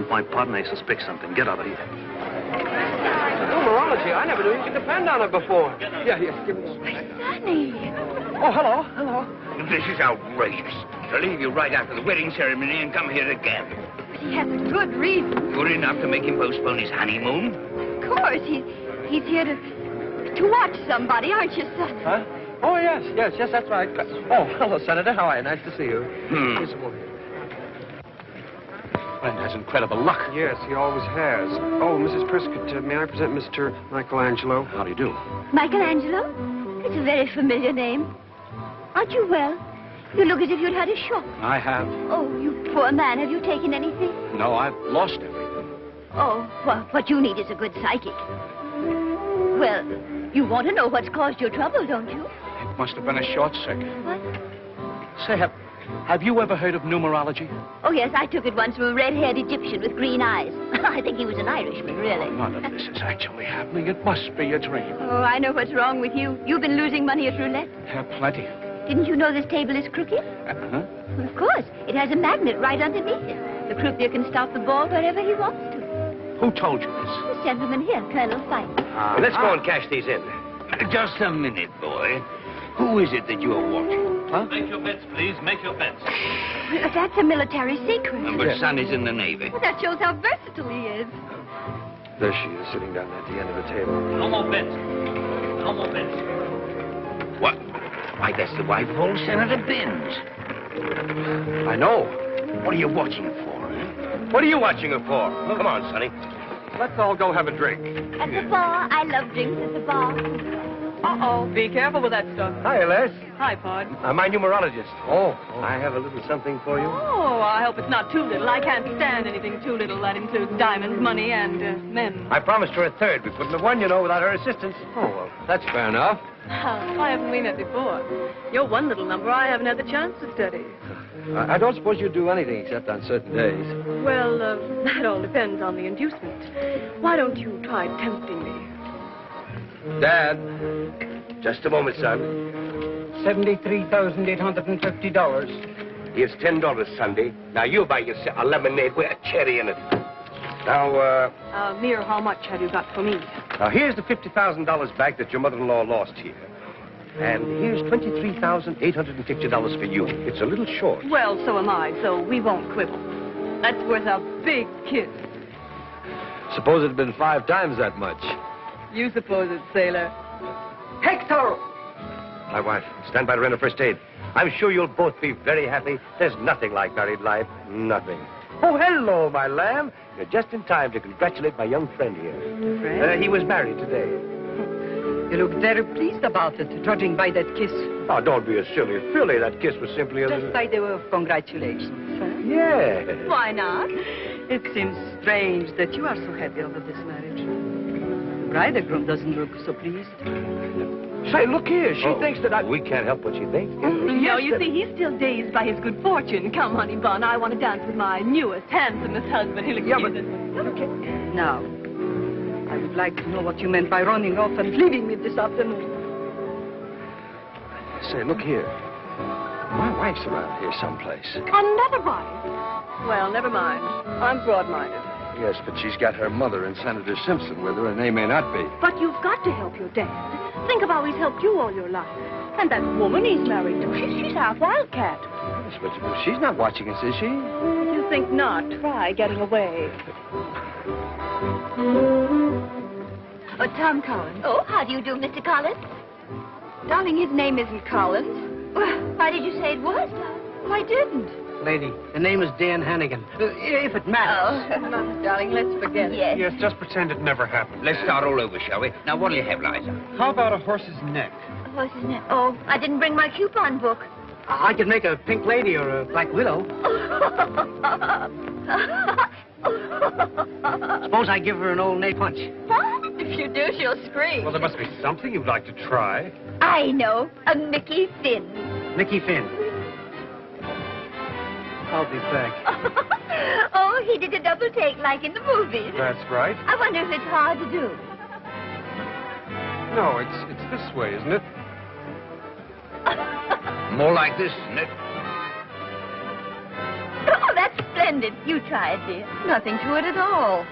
My partner, I suspect something. Get out of here. Numerology. I never knew you could depend on it before. Yeah, give me this. Sonny. Oh, hello. This is outrageous. To leave you right after the wedding ceremony and come here again. But he has a good reason. Good enough to make him postpone his honeymoon? Of course. He's here to watch somebody, aren't you, son? Huh? Oh, yes, that's right. Oh, hello, Senator. How are you? Nice to see you. Here's some more. Friend has incredible luck. Yes, he always has. Oh, Mrs. Prescott, may I present Mr. Michelangelo? How do you do? Michelangelo? It's a very familiar name. Aren't you well? You look as if you'd had a shock. I have. Oh, you poor man. Have you taken anything? No, I've lost everything. Oh, well, what you need is a good psychic. Well, you want to know what's caused your trouble, don't you? It must have been a short circuit. What? Say, have you ever heard of numerology? Oh, yes, I took it once from a red-haired Egyptian with green eyes. I think he was an Irishman, really. None of this is actually happening. It must be a dream. Oh, I know what's wrong with you. You've been losing money at roulette. Plenty. Didn't you know this table is crooked? Huh? Of course. It has a magnet right underneath it. The croupier can stop the ball wherever he wants to. Who told you this? This gentleman here, Colonel Fife. Let's go and cash these in. Just a minute, boy. Who is it that you are watching? Huh? Make your bets, please. Make your bets. That's a military secret. But son is in the Navy. Well, that shows how versatile he is. There she is, sitting down at the end of the table. No more bets. No more bets. What? Why, that's the wife of old Senator Binns. I know. What are you watching it for, eh? What are you watching it for? Come on, Sonny. Let's all go have a drink. At the bar. I love drinks at the bar. Uh-oh. Be careful with that stuff. Hi, Les. Hi, Pod. My numerologist. Oh, I have a little something for you. Oh, I hope it's not too little. I can't stand anything too little. That includes diamonds, money, and men. I promised her a third. We couldn't have won, you know, without her assistance. Oh, well, that's fair enough. Why haven't we met before? You're one little number I haven't had the chance to study. I don't suppose you do anything except on certain days. Well, that all depends on the inducement. Why don't you try tempting me? Dad. Just a moment, son. $73,850. Here's $10, Sunday. Now you buy yourself a lemonade with a cherry in it. Now, Mere, how much have you got for me? now here's the $50,000 back that your mother-in-law lost here. And here's $23,850 for you. It's a little short. Well, so am I, so we won't quibble. That's worth a big kiss. Suppose it had been 5 times that much. You suppose it, sailor. Hector! My wife, stand by to render first aid. I'm sure you'll both be very happy. There's nothing like married life. Nothing. Oh, hello, my lamb. You're just in time to congratulate my young friend here. Friend? He was married today. You look very pleased about it, judging by that kiss. Oh, don't be a silly filly. That kiss was simply a... Just by the way of congratulations. Huh? Yeah. Why not? It seems strange that you are so happy over this marriage. The bridegroom doesn't look so pleased. Say, look here. She thinks that I... We can't help what she thinks. No, you see, he's still dazed by his good fortune. Come, honey bun, I want to dance with my newest, handsomest husband. He'll excuse us. Okay. Now, I would like to know what you meant by running off and leaving me this afternoon. Say, look here. My wife's around here someplace. Another wife? Well, never mind. I'm broad-minded. Yes, but she's got her mother and Senator Simpson with her, and they may not be. But you've got to help your dad. Think of how he's helped you all your life. And that woman he's married to, she's half wildcat. Yes, but she's not watching us, is she? If you think not, try getting away. Oh, Tom Collins. Oh, how do you do, Mr. Collins? Darling, his name isn't Collins. Well, why did you say it was? Well, I didn't. Lady, the name is Dan Hannigan. If it matters. Oh, no, darling, let's forget it. Yes, just pretend it never happened. Let's start all over, shall we? Now, what'll you have, Liza? How about a horse's neck? Horse's neck. Oh, I didn't bring my coupon book. I could make a pink lady or a black widow. Suppose I give her an old nay punch. If you do, she'll scream. Well, there must be something you'd like to try. I know. A Mickey Finn. Mickey Finn. I'll be back. Oh, he did a double take like in the movies. That's right. I wonder if it's hard to do. No, it's this way, isn't it? More like this, isn't it? Oh, that's splendid. You try it, dear. Nothing to it at all.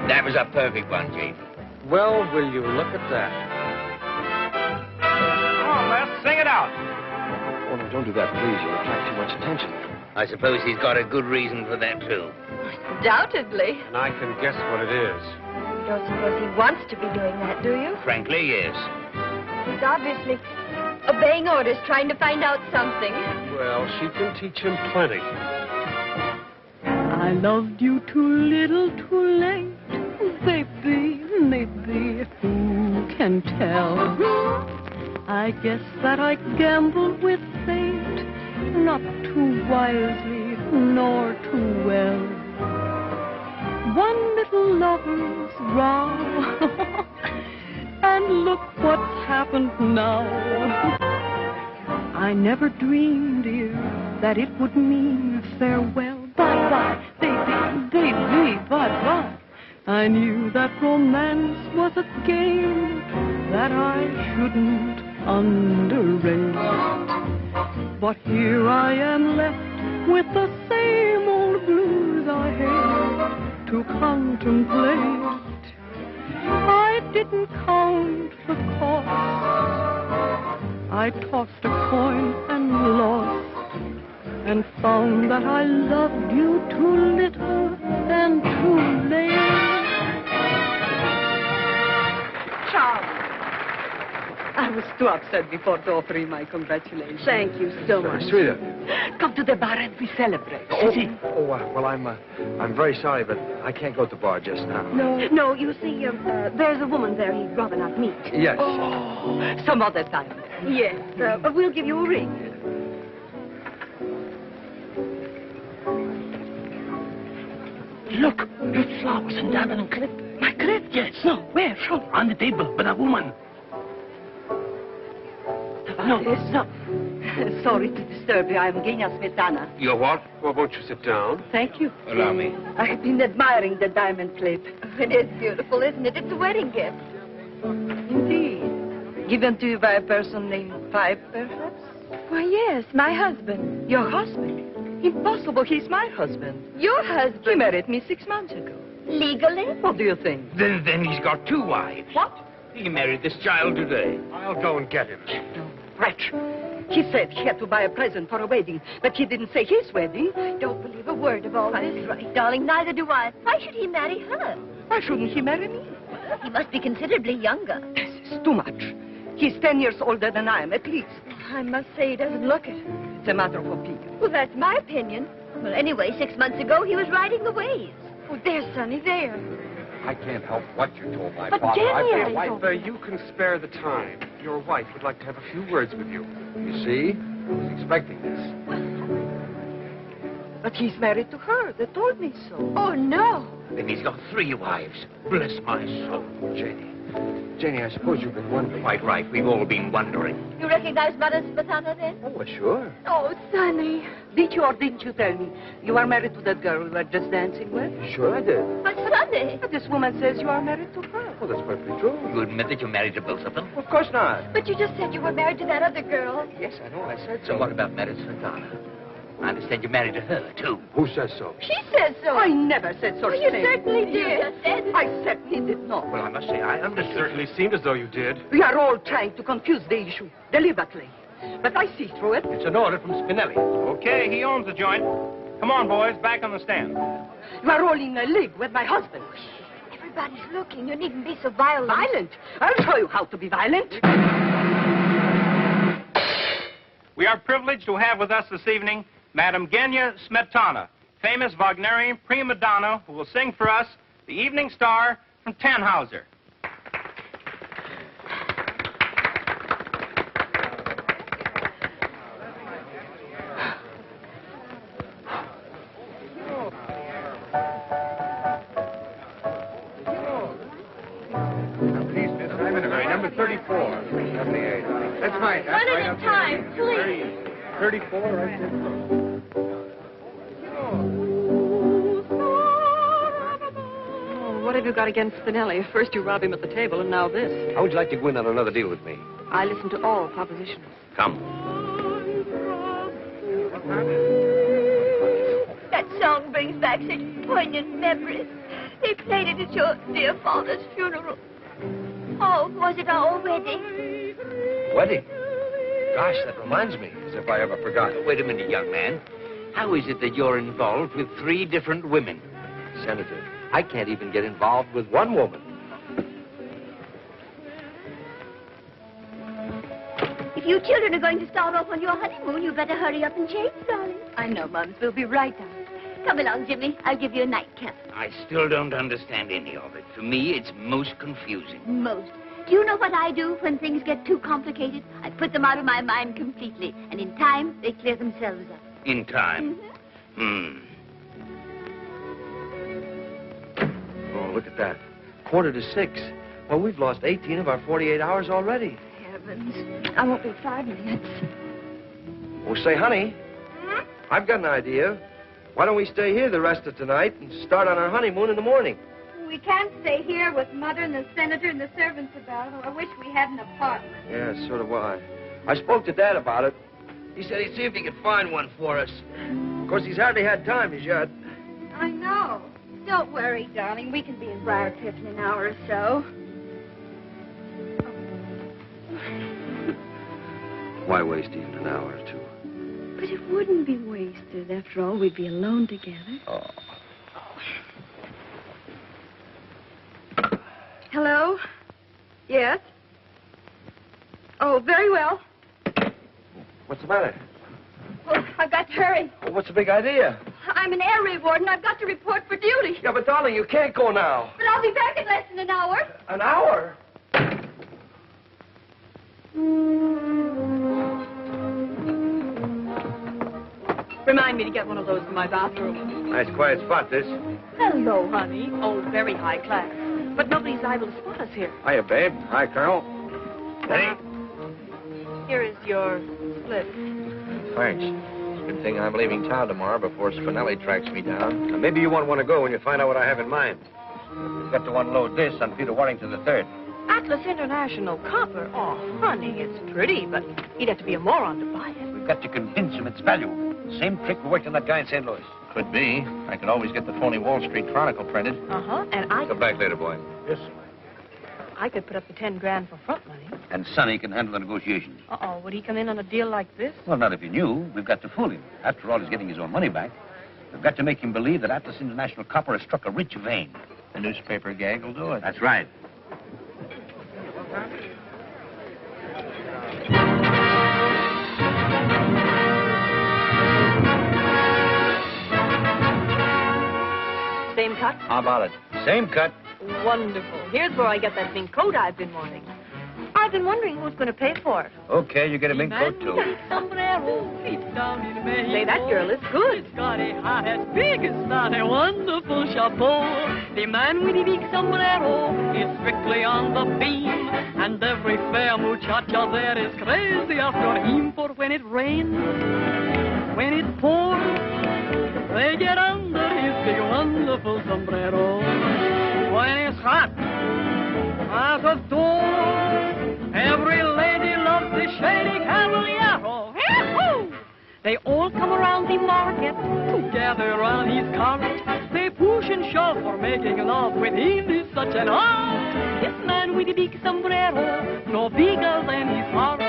That was a perfect one, Jane. Well, will you look at that? Come on, Les, sing it out. Oh, no, don't do that, please. You'll attract too much attention. I suppose he's got a good reason for that, too. Undoubtedly. And I can guess what it is. You don't suppose he wants to be doing that, do you? Frankly, yes. He's obviously obeying orders, trying to find out something. Well, she can teach him plenty. I loved you too little, too late. Baby, maybe, who can tell? I guess that I gambled with fate, not too wisely, nor too well. One little lover's row, and look what's happened now. I never dreamed, dear, that it would mean farewell. Bye-bye, baby, baby, bye-bye. I knew that romance was a game that I shouldn't underrate. But here I am left with the same old blues I hate to contemplate. I didn't count the cost. I tossed a coin and lost, and found that I loved you too little and too late. Charles, I was too upset before to offer you my congratulations. Thank you so much. Sweet of you. Come to the bar and we celebrate. Well, I'm very sorry, but I can't go to the bar just now. No, you see, there's a woman there he'd rather not meet. Yes. Some other time. Yes, we'll give you a ring. Look, red flowers and diamond clip. My clip? Yes. No, where? Show me. On the table, with a woman. No. Sorry to disturb you. I'm Genia Smetana. You're what? Well, won't you sit down? Thank you. Allow me. I've been admiring the diamond plate. It is beautiful, isn't it? It's a wedding gift. Indeed. Given to you by a person named Pipe, perhaps? Why, yes, my husband. Your husband? Impossible. He's my husband. Your husband? He married me 6 months ago. Legally? What do you think? Then he's got 2 wives. What? He married this child today. I'll go and get him. Wretch. He said he had to buy a present for a wedding, but he didn't say his wedding. I don't believe a word of all That's this. right, darling. Neither do I. Why should he marry her? Why shouldn't he marry me? He must be considerably younger. This is too much. He's 10 years older than I am, at least. I must say he doesn't look it. It's a matter of opinion. Well, that's my opinion. Well, anyway, 6 months ago, he was riding the waves. Oh, there, Sonny, there. I can't help what you told my But father. Jenny, I've I been a don't- You can spare the time. Your wife would like to have a few words with you. You see? I was expecting this. But he's married to her. They told me so. Oh, no. Then he's got 3 wives. Bless my soul. Janie, I suppose you've been wondering. Quite right. We've all been wondering. You recognize Madame Smetana, then? Oh, well, sure. Oh, Sonny. Did you or didn't you tell me you are married to that girl we were just dancing with? Sure I did. But Sonny. But this woman says you are married to her. Well, that's perfectly true. You admit that you're married to both of them? Of course not. But you just said you were married to that other girl. Yes, I know. I said So so. what about Madame Smetana? I understand you're married to her, too. Who says so? She said so. I never said such You thing. certainly did. You just said it. I certainly did not. Well, I must say, I It understood. certainly seemed as though you did. We are all trying to confuse the issue deliberately. But I see through it. It's an order from Spinelli. Okay, he owns the joint. Come on, boys, back on the stand. You are all in a league with my husband. Everybody's looking. You needn't be so violent. Violent? I'll show you how to be violent. We are privileged to have with us this evening Madame Genya Smetana, famous Wagnerian prima donna who will sing for us The Evening Star from Tannhauser. Number 34. 78. That's mine. That's One right. at a time, please. 34, right there. Oh, what have you got against Spinelli? First you rob him at the table, and now this. How would you like to go in on another deal with me? I listen to all propositions. Come. That song brings back such poignant memories. They played it at your dear father's funeral. Oh, was it our wedding? Wedding? Gosh, that reminds me, as if I ever forgot. Wait a minute, young man. How is it that you're involved with 3 different women? Senator, I can't even get involved with one woman. If you children are going to start off on your honeymoon, you better hurry up and change, darling. I know, Mums. We'll be right down. Come along, Jimmy. I'll give you a nightcap. I still don't understand any of it. To me, it's most confusing. Most. Do you know what I do when things get too complicated? I put them out of my mind completely, and in time, they clear themselves up. In time. Oh, look at that. 5:45. Well, we've lost 18 of our 48 hours already. Heavens. I won't be 5 minutes. Oh, say, honey, I've got an idea. Why don't we stay here the rest of tonight and start on our honeymoon in the morning? We can't stay here with Mother and the Senator and the servants about. Oh, I wish we had an apartment. Yeah, so do I. I spoke to Dad about it. He said he'd see if he could find one for us. Of course, he's hardly had time as yet. I know. Don't worry, darling. We can be in Briarcliff in an hour or so. Why waste even an hour or two? But it wouldn't be wasted. After all, we'd be alone together. Oh. Hello? Yes? Oh, very well. What's the matter? Oh, I've got to hurry. Well, what's the big idea? I'm an air raid warden. I've got to report for duty. Yeah, but darling, you can't go now. But I'll be back in less than an hour. An hour? Remind me to get one of those in my bathroom. Nice quiet spot, this. Hello, honey. Oh, very high class. But nobody's liable to spot us here. Hiya, babe. Hi, Colonel. Hey. Here is your slip. Thanks. Good thing I'm leaving town tomorrow before Spinelli tracks me down. Now, maybe you won't want to go when you find out what I have in mind. We've got to unload this on Peter Warrington III. Atlas International Copper. Oh, honey, it's pretty, but he'd have to be a moron to buy it. We've got to convince him it's valuable. Same trick we worked on that guy in St. Louis. Could be. I could always get the phony Wall Street Chronicle printed. Uh-huh, and I Come back later, boy. Yes, sir. I could put up the 10 grand for front money. And Sonny can handle the negotiations. Uh-oh, would he come in on a deal like this? Well, not if he knew. We've got to fool him. After all, he's getting his own money back. We've got to make him believe that Atlas International Copper has struck a rich vein. The newspaper gag will do it. That's right. Same cut? How about it? Same cut. Wonderful. Here's where I get that mink coat I've been wanting. I've been wondering who's going to pay for it. Okay, you get a mink coat, too. Say, that girl is good. It's got a hat as big as that, a wonderful chapeau. The man with the big sombrero is strictly on the beam, and every fair muchacha there is crazy after him. For when it rains, when it pours, they get under his big wonderful sombrero. When it's hot as a door, every lady loves the shady caballero. Yahoo! They all come around the market to gather around his cart. They push and shove for making love with him is such an art. This man with the big sombrero, no bigger than his heart.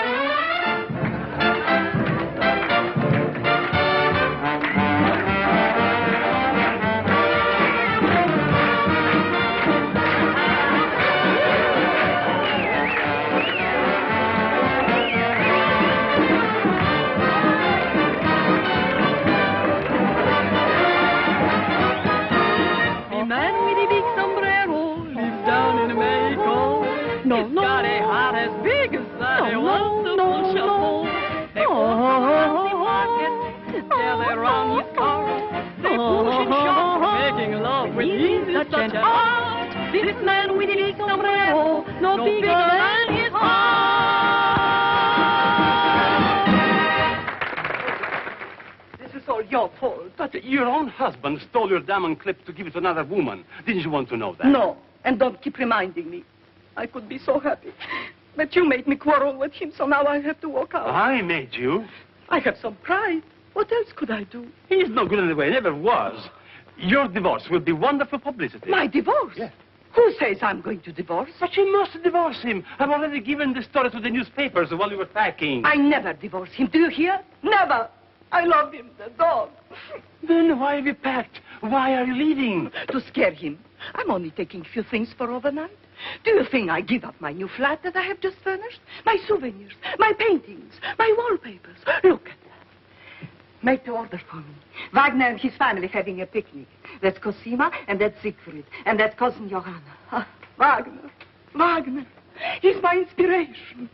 No, no. Got a heart as big as that. They want to push a pole. They walk around the market together around his car. They push and shove, making love with him is such an art. This man with a big sombrero, no bigger than his heart. This is all your fault. But your own husband stole your diamond clip to give it to another woman. Didn't you want to know that? No, and don't keep reminding me. I could be so happy. But you made me quarrel with him, so now I have to walk out. I made you. I have some pride. What else could I do? He's no good anyway, never was. Your divorce will be wonderful publicity. My divorce? Yes. Who says I'm going to divorce? But you must divorce him. I've already given the story to the newspapers while you were packing. I never divorce him. Do you hear? Never. I love him, the dog. Then why have you packed? Why are you leaving? To scare him. I'm only taking a few things for overnight. Do you think I give up my new flat that I have just furnished? My souvenirs, my paintings, my wallpapers. Look at that. Make to order for me. Wagner and his family having a picnic. That's Cosima, and that's Siegfried, and that's cousin Johanna. Ah, Wagner. Wagner. He's my inspiration.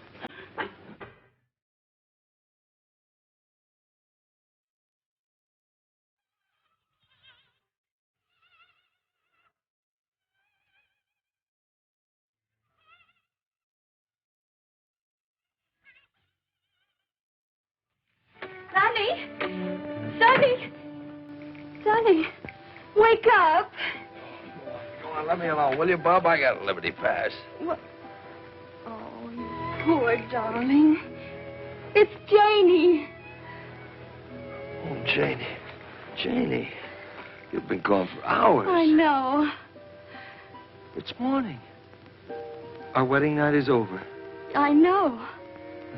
Sonny! Sonny! Sonny! Wake up! Come on, let me alone, will you, Bob? I got a Liberty Pass. What? Oh, you poor darling. It's Janie. Oh, Janie. Janie. You've been gone for hours. I know. It's morning. Our wedding night is over. I know.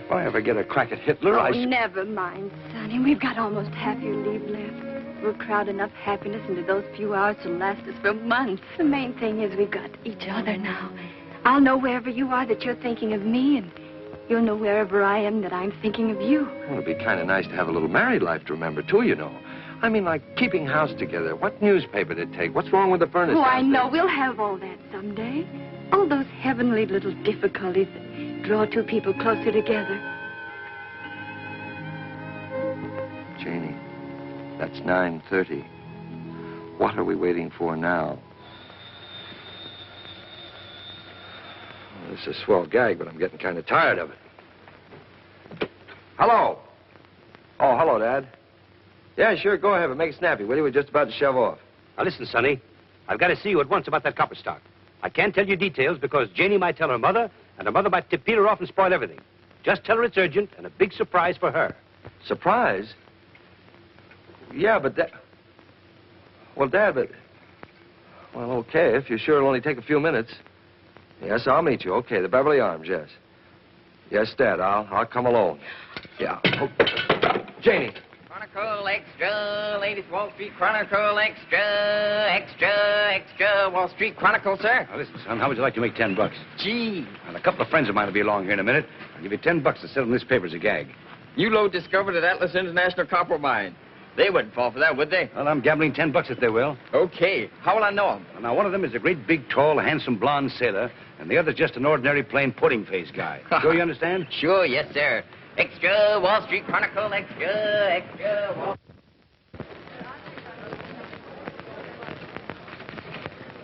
If I ever get a crack at Hitler, Oh, never mind, Sonny. We've got almost half your leave left. We'll crowd enough happiness into those few hours to last us for months. The main thing is we've got each other now. I'll know wherever you are that you're thinking of me, and you'll know wherever I am that I'm thinking of you. Well, it'd be kind of nice to have a little married life to remember, too, you know. I mean, like keeping house together. What newspaper to take? What's wrong with the furnace? Oh, I know. We'll have all that someday. All those heavenly little difficulties that draw two people closer together. Janie, that's 9:30. What are we waiting for now? Well, this is a swell gag, but I'm getting kind of tired of it. Hello. Oh, hello, Dad. Yeah, sure, go ahead, but make it snappy, will you? We're just about to shove off. Now, listen, Sonny. I've got to see you at once about that copper stock. I can't tell you details because Janie might tell her mother, and her mother might tip Peter off and spoil everything. Just tell her it's urgent and a big surprise for her. Surprise? Yeah, but that... Well, Dad, but... Well, okay, if you're sure it'll only take a few minutes. Yes, I'll meet you. Okay, the Beverly Arms, yes. Yes, Dad, I'll come alone. Yeah. Oh. Janie. Chronicle Extra, Ladies Wall Street Chronicle Extra, Wall Street Chronicle, sir. Now, listen, son, how would you like to make $10? Gee. And a couple of friends of mine will be along here in a minute. I'll give you $10 to sell them this paper as a gag. You load discovered at Atlas International Copper Mine. They wouldn't fall for that, would they? Well, I'm gambling $10 if they will. Okay. How will I know them? Well, now, one of them is a great, big, tall, handsome, blonde sailor, and the other's just an ordinary, plain pudding face guy. Sure you understand? Sure, yes, sir. Extra, Wall Street Chronicle, extra, Wall...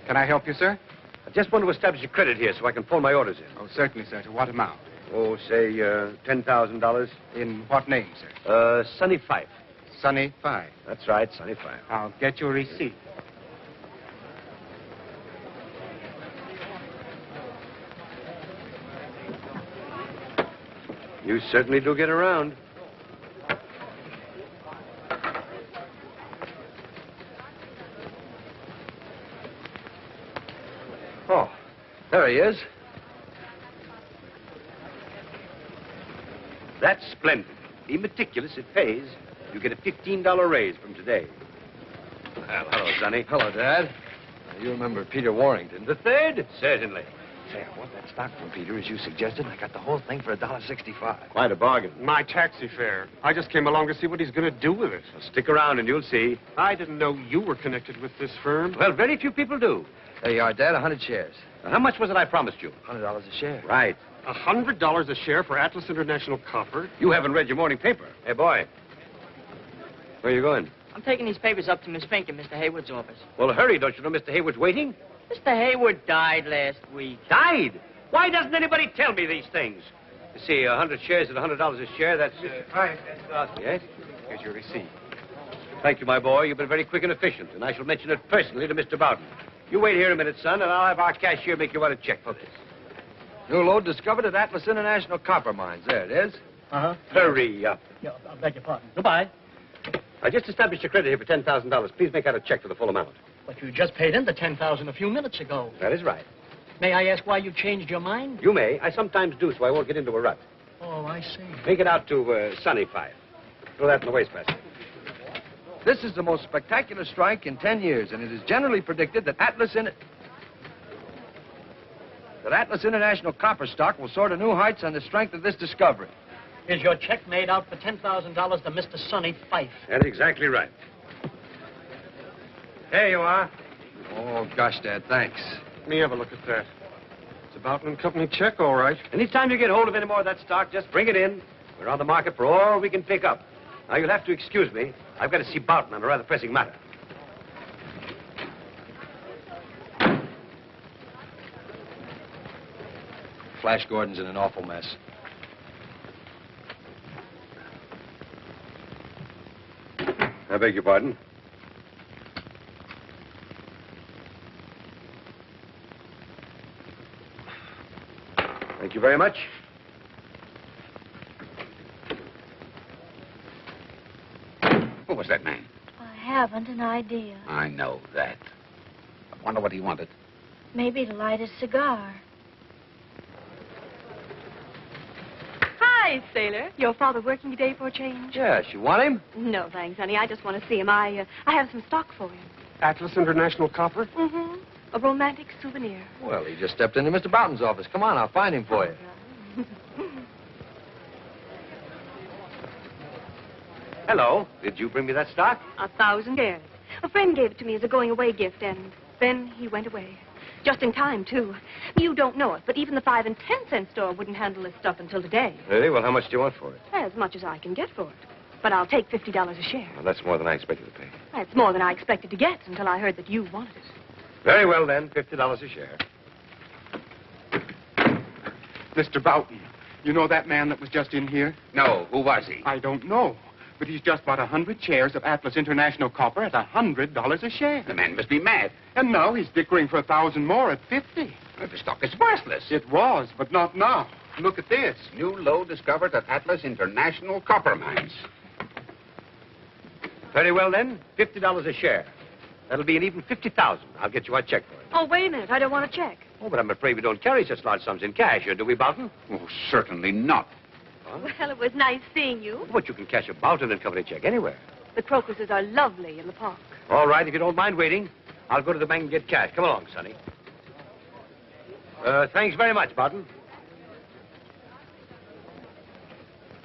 Can I help you, sir? I just want to establish a credit here so I can pull my orders in. Oh, certainly, sir. To what amount? Oh, say, $10,000. In what name, sir? Sonny Fife. Sonny Fife. That's right, Sonny Fife. I'll get your receipt. You certainly do get around. Oh, there he is. That's splendid. Be meticulous. It pays. You get a $15 raise from today. Well, hello, Sonny. Hello, Dad. You remember Peter Warrington. The third? Certainly. Say, I want that stock from Peter, as you suggested. I got the whole thing for $1.65. Quite a bargain. My taxi fare. I just came along to see what he's going to do with it. Well, stick around and you'll see. I didn't know you were connected with this firm. Well, very few people do. There you are, Dad. 100 shares. Now, how much was it I promised you? $100 a share. Right. $100 a share for Atlas International Copper? You haven't read your morning paper. Hey, boy. Where are you going? I'm taking these papers up to Miss Fink in Mr. Hayward's office. Well, hurry. Don't you know Mr. Hayward's waiting? Mr. Hayward died last week. Died? Why doesn't anybody tell me these things? You see, 100 shares at $100 a share, that's... Hi. Yes? Here's your receipt. Thank you, my boy. You've been very quick and efficient, and I shall mention it personally to Mr. Bowden. You wait here a minute, son, and I'll have our cashier make you out a check for this. New load discovered at Atlas International Copper Mines. There it is. Uh-huh. Hurry up. Yeah, I beg your pardon. Goodbye. I just established a credit here for $10,000. Please make out a check for the full amount. But you just paid in the $10,000 a few minutes ago. That is right. May I ask why you changed your mind? You may. I sometimes do, so I won't get into a rut. Oh, I see. Make it out to Sunny 5. Throw that in the wastebasket. This is the most spectacular strike in 10 years, and it is generally predicted that Atlas International Copper Stock will soar to new heights on the strength of this discovery. Is your check made out for $10,000 to Mr. Sonny Fife? That's exactly right. Here you are. Oh, gosh, Dad, thanks. Let me have a look at that. It's a Bowden & Company check, all right. Anytime you get hold of any more of that stock, just bring it in. We're on the market for all we can pick up. Now, you'll have to excuse me. I've got to see Bowden on a rather pressing matter. Flash Gordon's in an awful mess. I beg your pardon. Thank you very much. Who was that man? I haven't an idea. I know that. I wonder what he wanted. Maybe to light a cigar. Hi, sailor. Your father working today for a change? Yes, you want him? No, thanks, honey. I just want to see him. I have some stock for him. Atlas International Copper? Mm-hmm. A romantic souvenir. Well, he just stepped into Mr. Bowden's office. Come on, I'll find him for you. Hello. Did you bring me that stock? 1,000 shares. A friend gave it to me as a going-away gift, and then he went away. Just in time, too. You don't know it, but even the 5 and 10-cent store wouldn't handle this stuff until today. Really? Well, how much do you want for it? As much as I can get for it. But I'll take $50 a share. Well, that's more than I expected to pay. That's more than I expected to get until I heard that you wanted it. Very well, then. $50 a share. Mr. Bowden, you know that man that was just in here? No, who was he? I don't know. But he's just bought 100 shares of Atlas International Copper at $100 a share. The man must be mad. And now he's dickering for 1,000 more at 50. Well, the stock is worthless. It was, but not now. Look at this. New lode discovered at Atlas International Copper Mines. Very well, then. $50 a share. That'll be an even $50,000. I'll get you a check for it. Oh, wait a minute. I don't want a check. Oh, but I'm afraid we don't carry such large sums in cash here, do we, Bowden? Oh, certainly not. Huh? Well, it was nice seeing you. But you can cash a Bowden & Company check anywhere. The crocuses are lovely in the park. All right, if you don't mind waiting, I'll go to the bank and get cash. Come along, Sonny. Thanks very much, Bowden.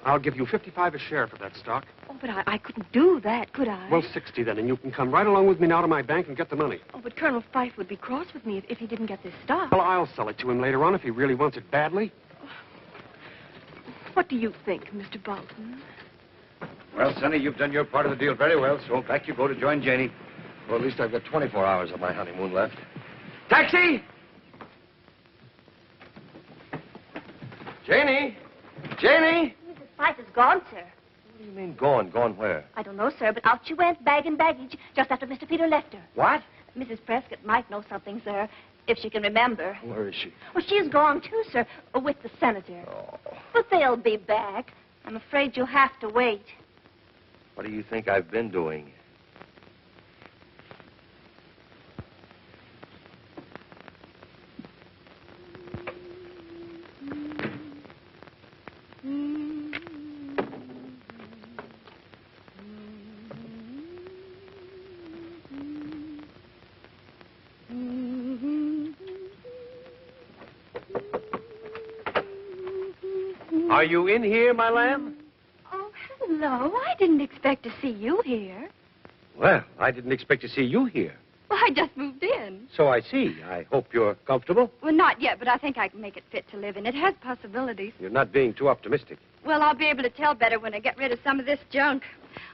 I'll give you $55 a share for that stock. Oh, but I couldn't do that, could I? Well, $60 then, and you can come right along with me now to my bank and get the money. Oh, but Colonel Fife would be cross with me if he didn't get this stock. Well, I'll sell it to him later on if he really wants it badly. What do you think, Mr. Bolton? Well, Sonny, you've done your part of the deal very well, so back you go to join Janie. Well, at least I've got 24 hours of my honeymoon left. Taxi! Janie! Janie! Mrs. Fife is gone, sir. What do you mean gone? Gone where? I don't know, sir, but out she went, bag and baggage, just after Mr. Peter left her. What? Mrs. Prescott might know something, sir, if she can remember. Where is she? Well, she's gone, too, sir, with the senator. Oh. But they'll be back. I'm afraid you'll have to wait. What do you think I've been doing? Are you in here, my lamb? Oh, hello. I didn't expect to see you here. Well, I didn't expect to see you here. Well, I just moved in. So I see. I hope you're comfortable. Well, not yet, but I think I can make it fit to live in. It has possibilities. You're not being too optimistic. Well, I'll be able to tell better when I get rid of some of this junk.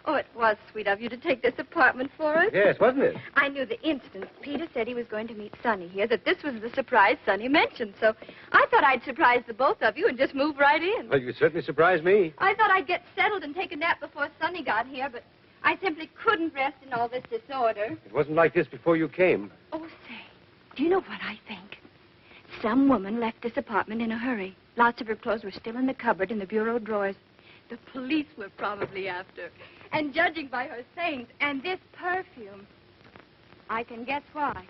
Oh, it was sweet of you to take this apartment for us. Yes, wasn't it? I knew the instant Peter said he was going to meet Sonny here that this was the surprise Sonny mentioned. So I thought I'd surprise the both of you and just move right in. Well, you certainly surprised me. I thought I'd get settled and take a nap before Sonny got here, but I simply couldn't rest in all this disorder. It wasn't like this before you came. Oh, say, do you know what I think? Some woman left this apartment in a hurry. Lots of her clothes were still in the cupboard in the bureau drawers. The police were probably after. And judging by her things and this perfume, I can guess why.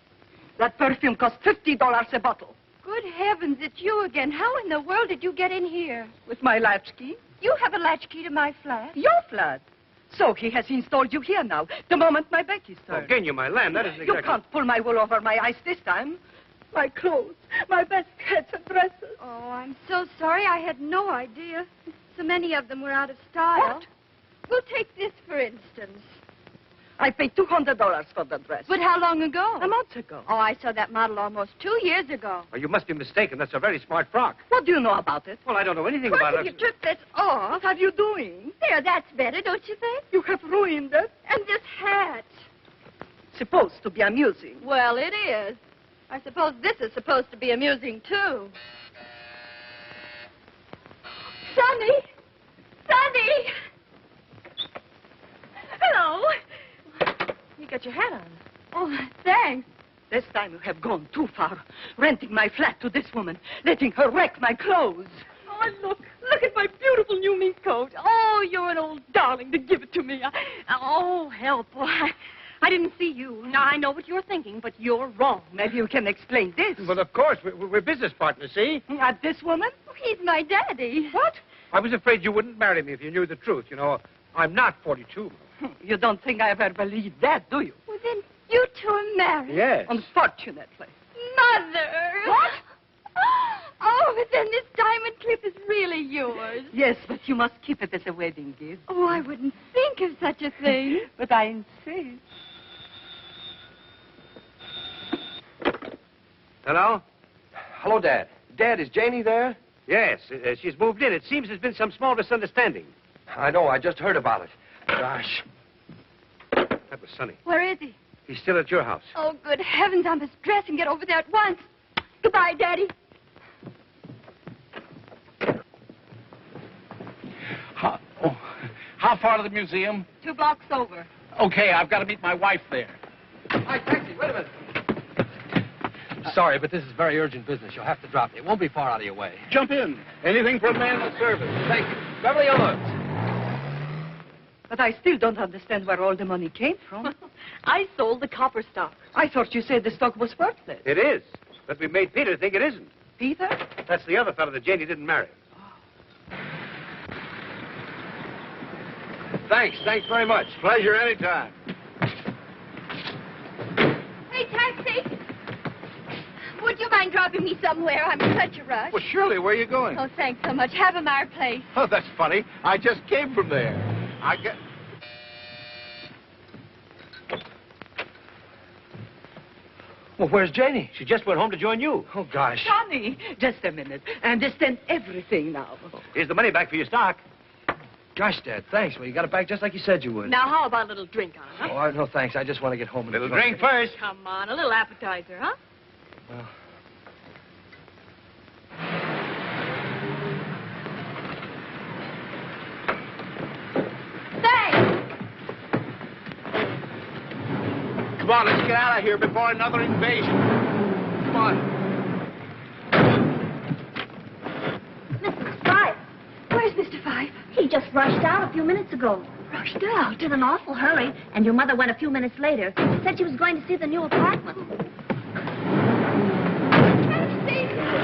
That perfume costs $50 a bottle. Good heavens, it's you again. How in the world did you get in here? With my latchkey. You have a latchkey to my flat? Your flat. So he has installed you here now, the moment my back is turned. Genya, my lamb, that isn't exactly... You can't pull my wool over my eyes this time. My clothes, my best hats and dresses. Oh, I'm so sorry. I had no idea. So many of them were out of style. What? We'll take this, for instance. I paid $200 for the dress. But how long ago? A month ago. Oh, I saw that model almost 2 years ago. Oh, you must be mistaken. That's a very smart frock. What do you know about it? Well, I don't know anything Of course, about if it. you took this off... What are you doing? There, that's better, don't you think? You have ruined it. And this hat. Supposed to be amusing. Well, it is. I suppose this is supposed to be amusing, too. Sonny! Sonny! Hello. You got your hat on. Oh, thanks. This time you have gone too far. Renting my flat to this woman. Letting her wreck my clothes. Oh, look at my beautiful new mink coat. Oh, you're an old darling to give it to me. Oh, help. Oh, I didn't see you. Now, I know what you're thinking, but you're wrong. Maybe you can explain this. Well, of course. We're business partners, see? At this woman? He's my daddy. What? I was afraid you wouldn't marry me if you knew the truth. You know, I'm not 42. You don't think I ever believed that, do you? Well, then you two are married. Yes. Unfortunately. Mother! What? Oh, but then this diamond clip is really yours. Yes, but you must keep it as a wedding gift. Oh, I wouldn't think of such a thing. But I insist. Hello? Hello, Dad. Dad, is Janie there? Yes, she's moved in. It seems there's been some small misunderstanding. I know. I just heard about it. Gosh. That was Sonny. Where is he? He's still at your house. Oh, good heavens, I must dress and get over there at once. Goodbye, Daddy. How far to the museum? 2 blocks over. Okay, I've got to meet my wife there. Hi, taxi. Wait a minute. Sorry, but this is very urgent business. You'll have to drop me. It won't be far out of your way. Jump in. Anything for a man of service. Thank you. Beverly Hills. But I still don't understand where all the money came from. I sold the copper stock. I thought you said the stock was worthless. It is. But we made Peter think it isn't. Peter? That's the other fellow that Janie didn't marry. Thanks. Thanks very much. Pleasure anytime. Hey, taxi. Would you mind dropping me somewhere? I'm in such a rush. Well, Shirley, where are you going? Oh, thanks so much. Havemeyer Place. Oh, that's funny. I just came from there. I get... Well, where's Janie? She just went home to join you. Oh, gosh. Johnny, just a minute. I understand everything now. Here's the money back for your stock. Gosh, Dad, thanks. Well, you got it back just like you said you would. Now, how about a little drink on it, huh? Oh, no, thanks. I just want to get home and... Little drink first. Come on, a little appetizer, huh? Well... Come on, let's get out of here before another invasion. Come on. Mr. Fife. Where's Mr. Fife? He just rushed out a few minutes ago. Rushed out? In an awful hurry, and your mother went a few minutes later. Said she was going to see the new apartment.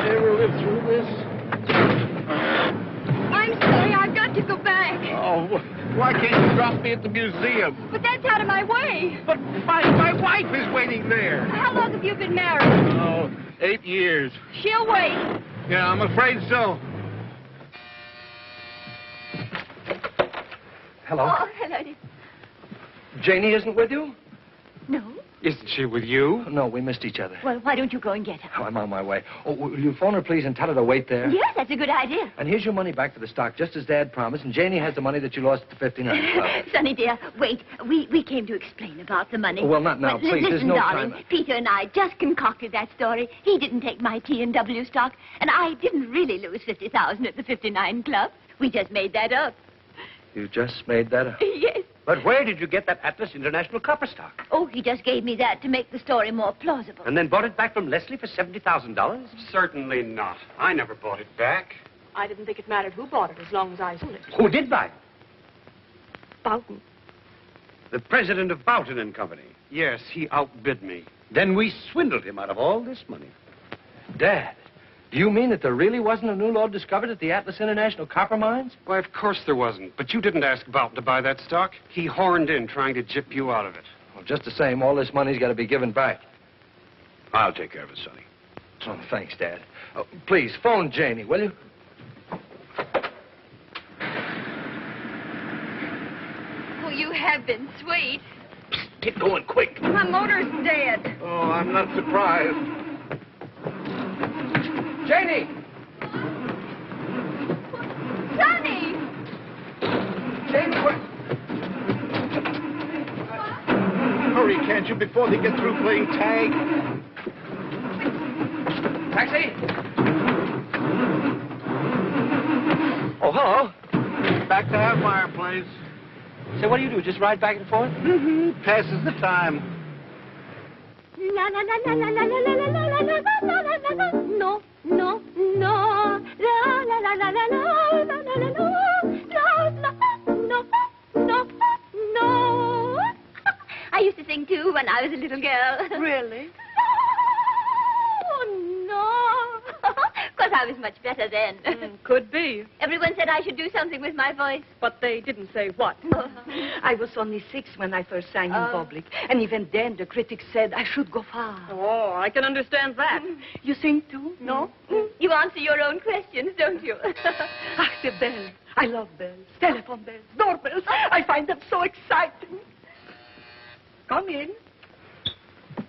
Ever live through this? I'm sorry, I've got to go back. Oh, why can't you drop me at the museum? But that's Get out of my way. But my wife is waiting there. How long have you been married? Oh, 8 years. She'll wait. Yeah, I'm afraid so. Hello. Oh, hello. Janie isn't with you? No? Isn't she with you? No, we missed each other. Well, why don't you go and get her? Oh, I'm on my way. Oh, will you phone her, please, and tell her to wait there? Yes, that's a good idea. And here's your money back for the stock, just as Dad promised. And Janie has the money that you lost at the 59 Club. Sonny, dear, wait. We came to explain about the money. Oh, well, not now, But please. There's Listen, no darling, time. Peter and I just concocted that story. He didn't take my T&W stock, and I didn't really lose 50,000 at the 59 Club. We just made that up. You just made that up. Yes. But where did you get that Atlas International copper stock? Oh, he just gave me that to make the story more plausible. And then bought it back from Leslie for $70,000? Certainly not. I never bought it back. I didn't think it mattered who bought it as long as I sold it. Who did buy it? Boughton. The president of Boughton and Company. Yes, he outbid me. Then we swindled him out of all this money. Dad, do you mean that there really wasn't a new lode discovered at the Atlas International copper mines? Why, of course there wasn't. But you didn't ask Boughton to buy that stock. He horned in trying to gyp you out of it. Well, just the same, all this money's got to be given back. I'll take care of it, Sonny. Oh, thanks, Dad. Oh, please, phone Janie, will you? Oh, you have been sweet. Get going quick. My motor's dead. Oh, I'm not surprised. Janie! Sonny! Janie, what? Hurry, can't you, before they get through playing tag? Taxi! Oh, hello. Back to our fireplace. Say, what do? Just ride back and forth? Mm-hmm. Passes the time. La la la la la la la la la la la la la la la. No, no, no. La la la la la la la la la la. La la no no no. I used to sing too when I was a little girl. Really? Oh no. Of course, I was much better then. Could be. Everyone said I should do something with my voice. But they didn't say what. I was only 6 when I first sang in public. And even then, the critics said I should go far. Oh, I can understand that. You sing too, no? You answer your own questions, don't you? Ah, the bells. I love bells. Telephone bells, doorbells. I find them so exciting. Come in.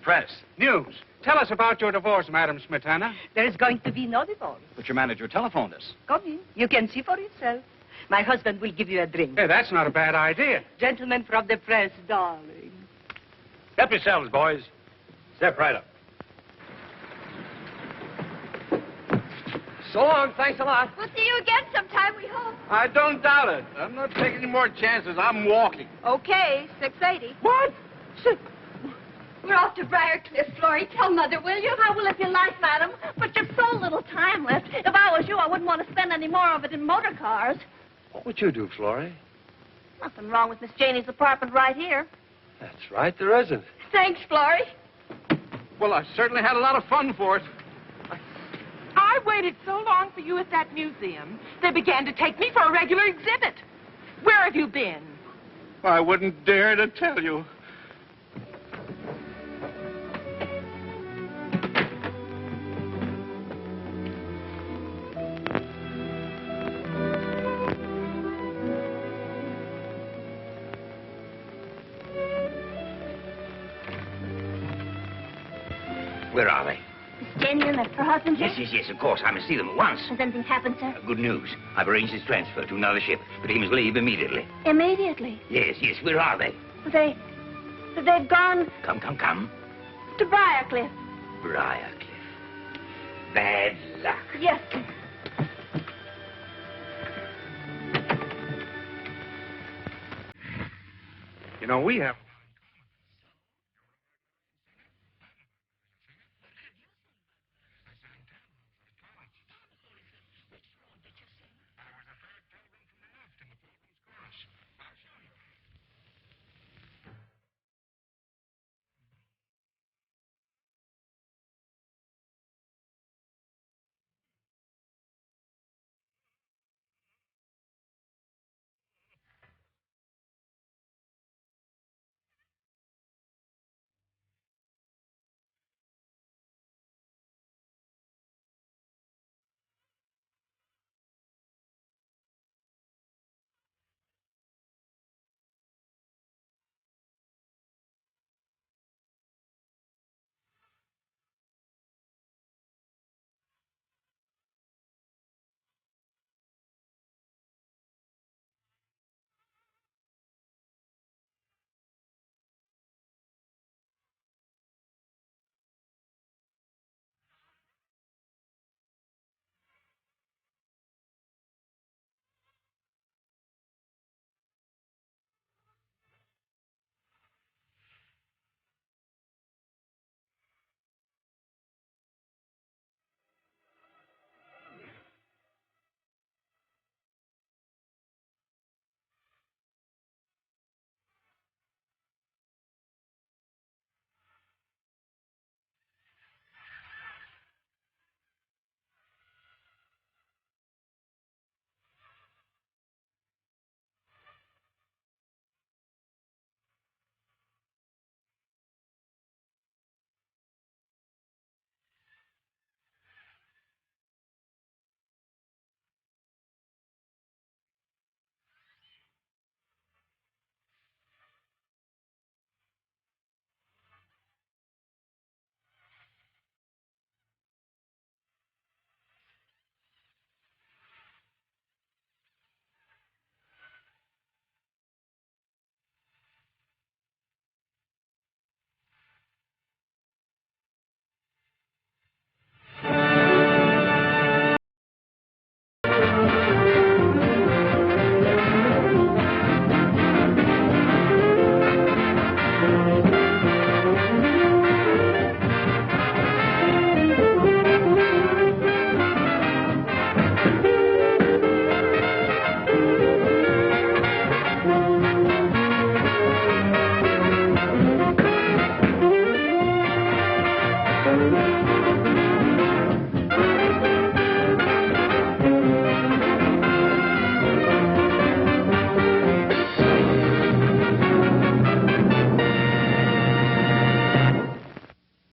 Press. News. Tell us about your divorce, Madam Smetana. There's going to be no divorce. But your manager telephoned us. Come in. You can see for yourself. My husband will give you a drink. Hey, that's not a bad idea. Gentlemen from the press, darling. Help yourselves, boys. Step right up. So long, thanks a lot. We'll see you again sometime, we hope. I don't doubt it. I'm not taking any more chances. I'm walking. Okay, 6:80. What? We're off to Briarcliff, Florrie. Tell Mother, will you? I will if you like, madam. But there's so little time left. If I was you, I wouldn't want to spend any more of it in motor cars. What would you do, Florrie? Nothing wrong with Miss Janie's apartment right here. That's right, there isn't. Thanks, Florrie. Well, I certainly had a lot of fun for it. I waited so long for you at that museum, they began to take me for a regular exhibit. Where have you been? I wouldn't dare to tell you. Where are they? Miss Janie and her husband, sir? Yes, of course. I must see them at once. Has anything happened, sir? Good news. I've arranged his transfer to another ship, but he must leave immediately. Immediately. Yes. Where are they? They've gone Come. to Briarcliff. Briarcliff. Bad luck. Yes, sir. You know, we have... Thank you.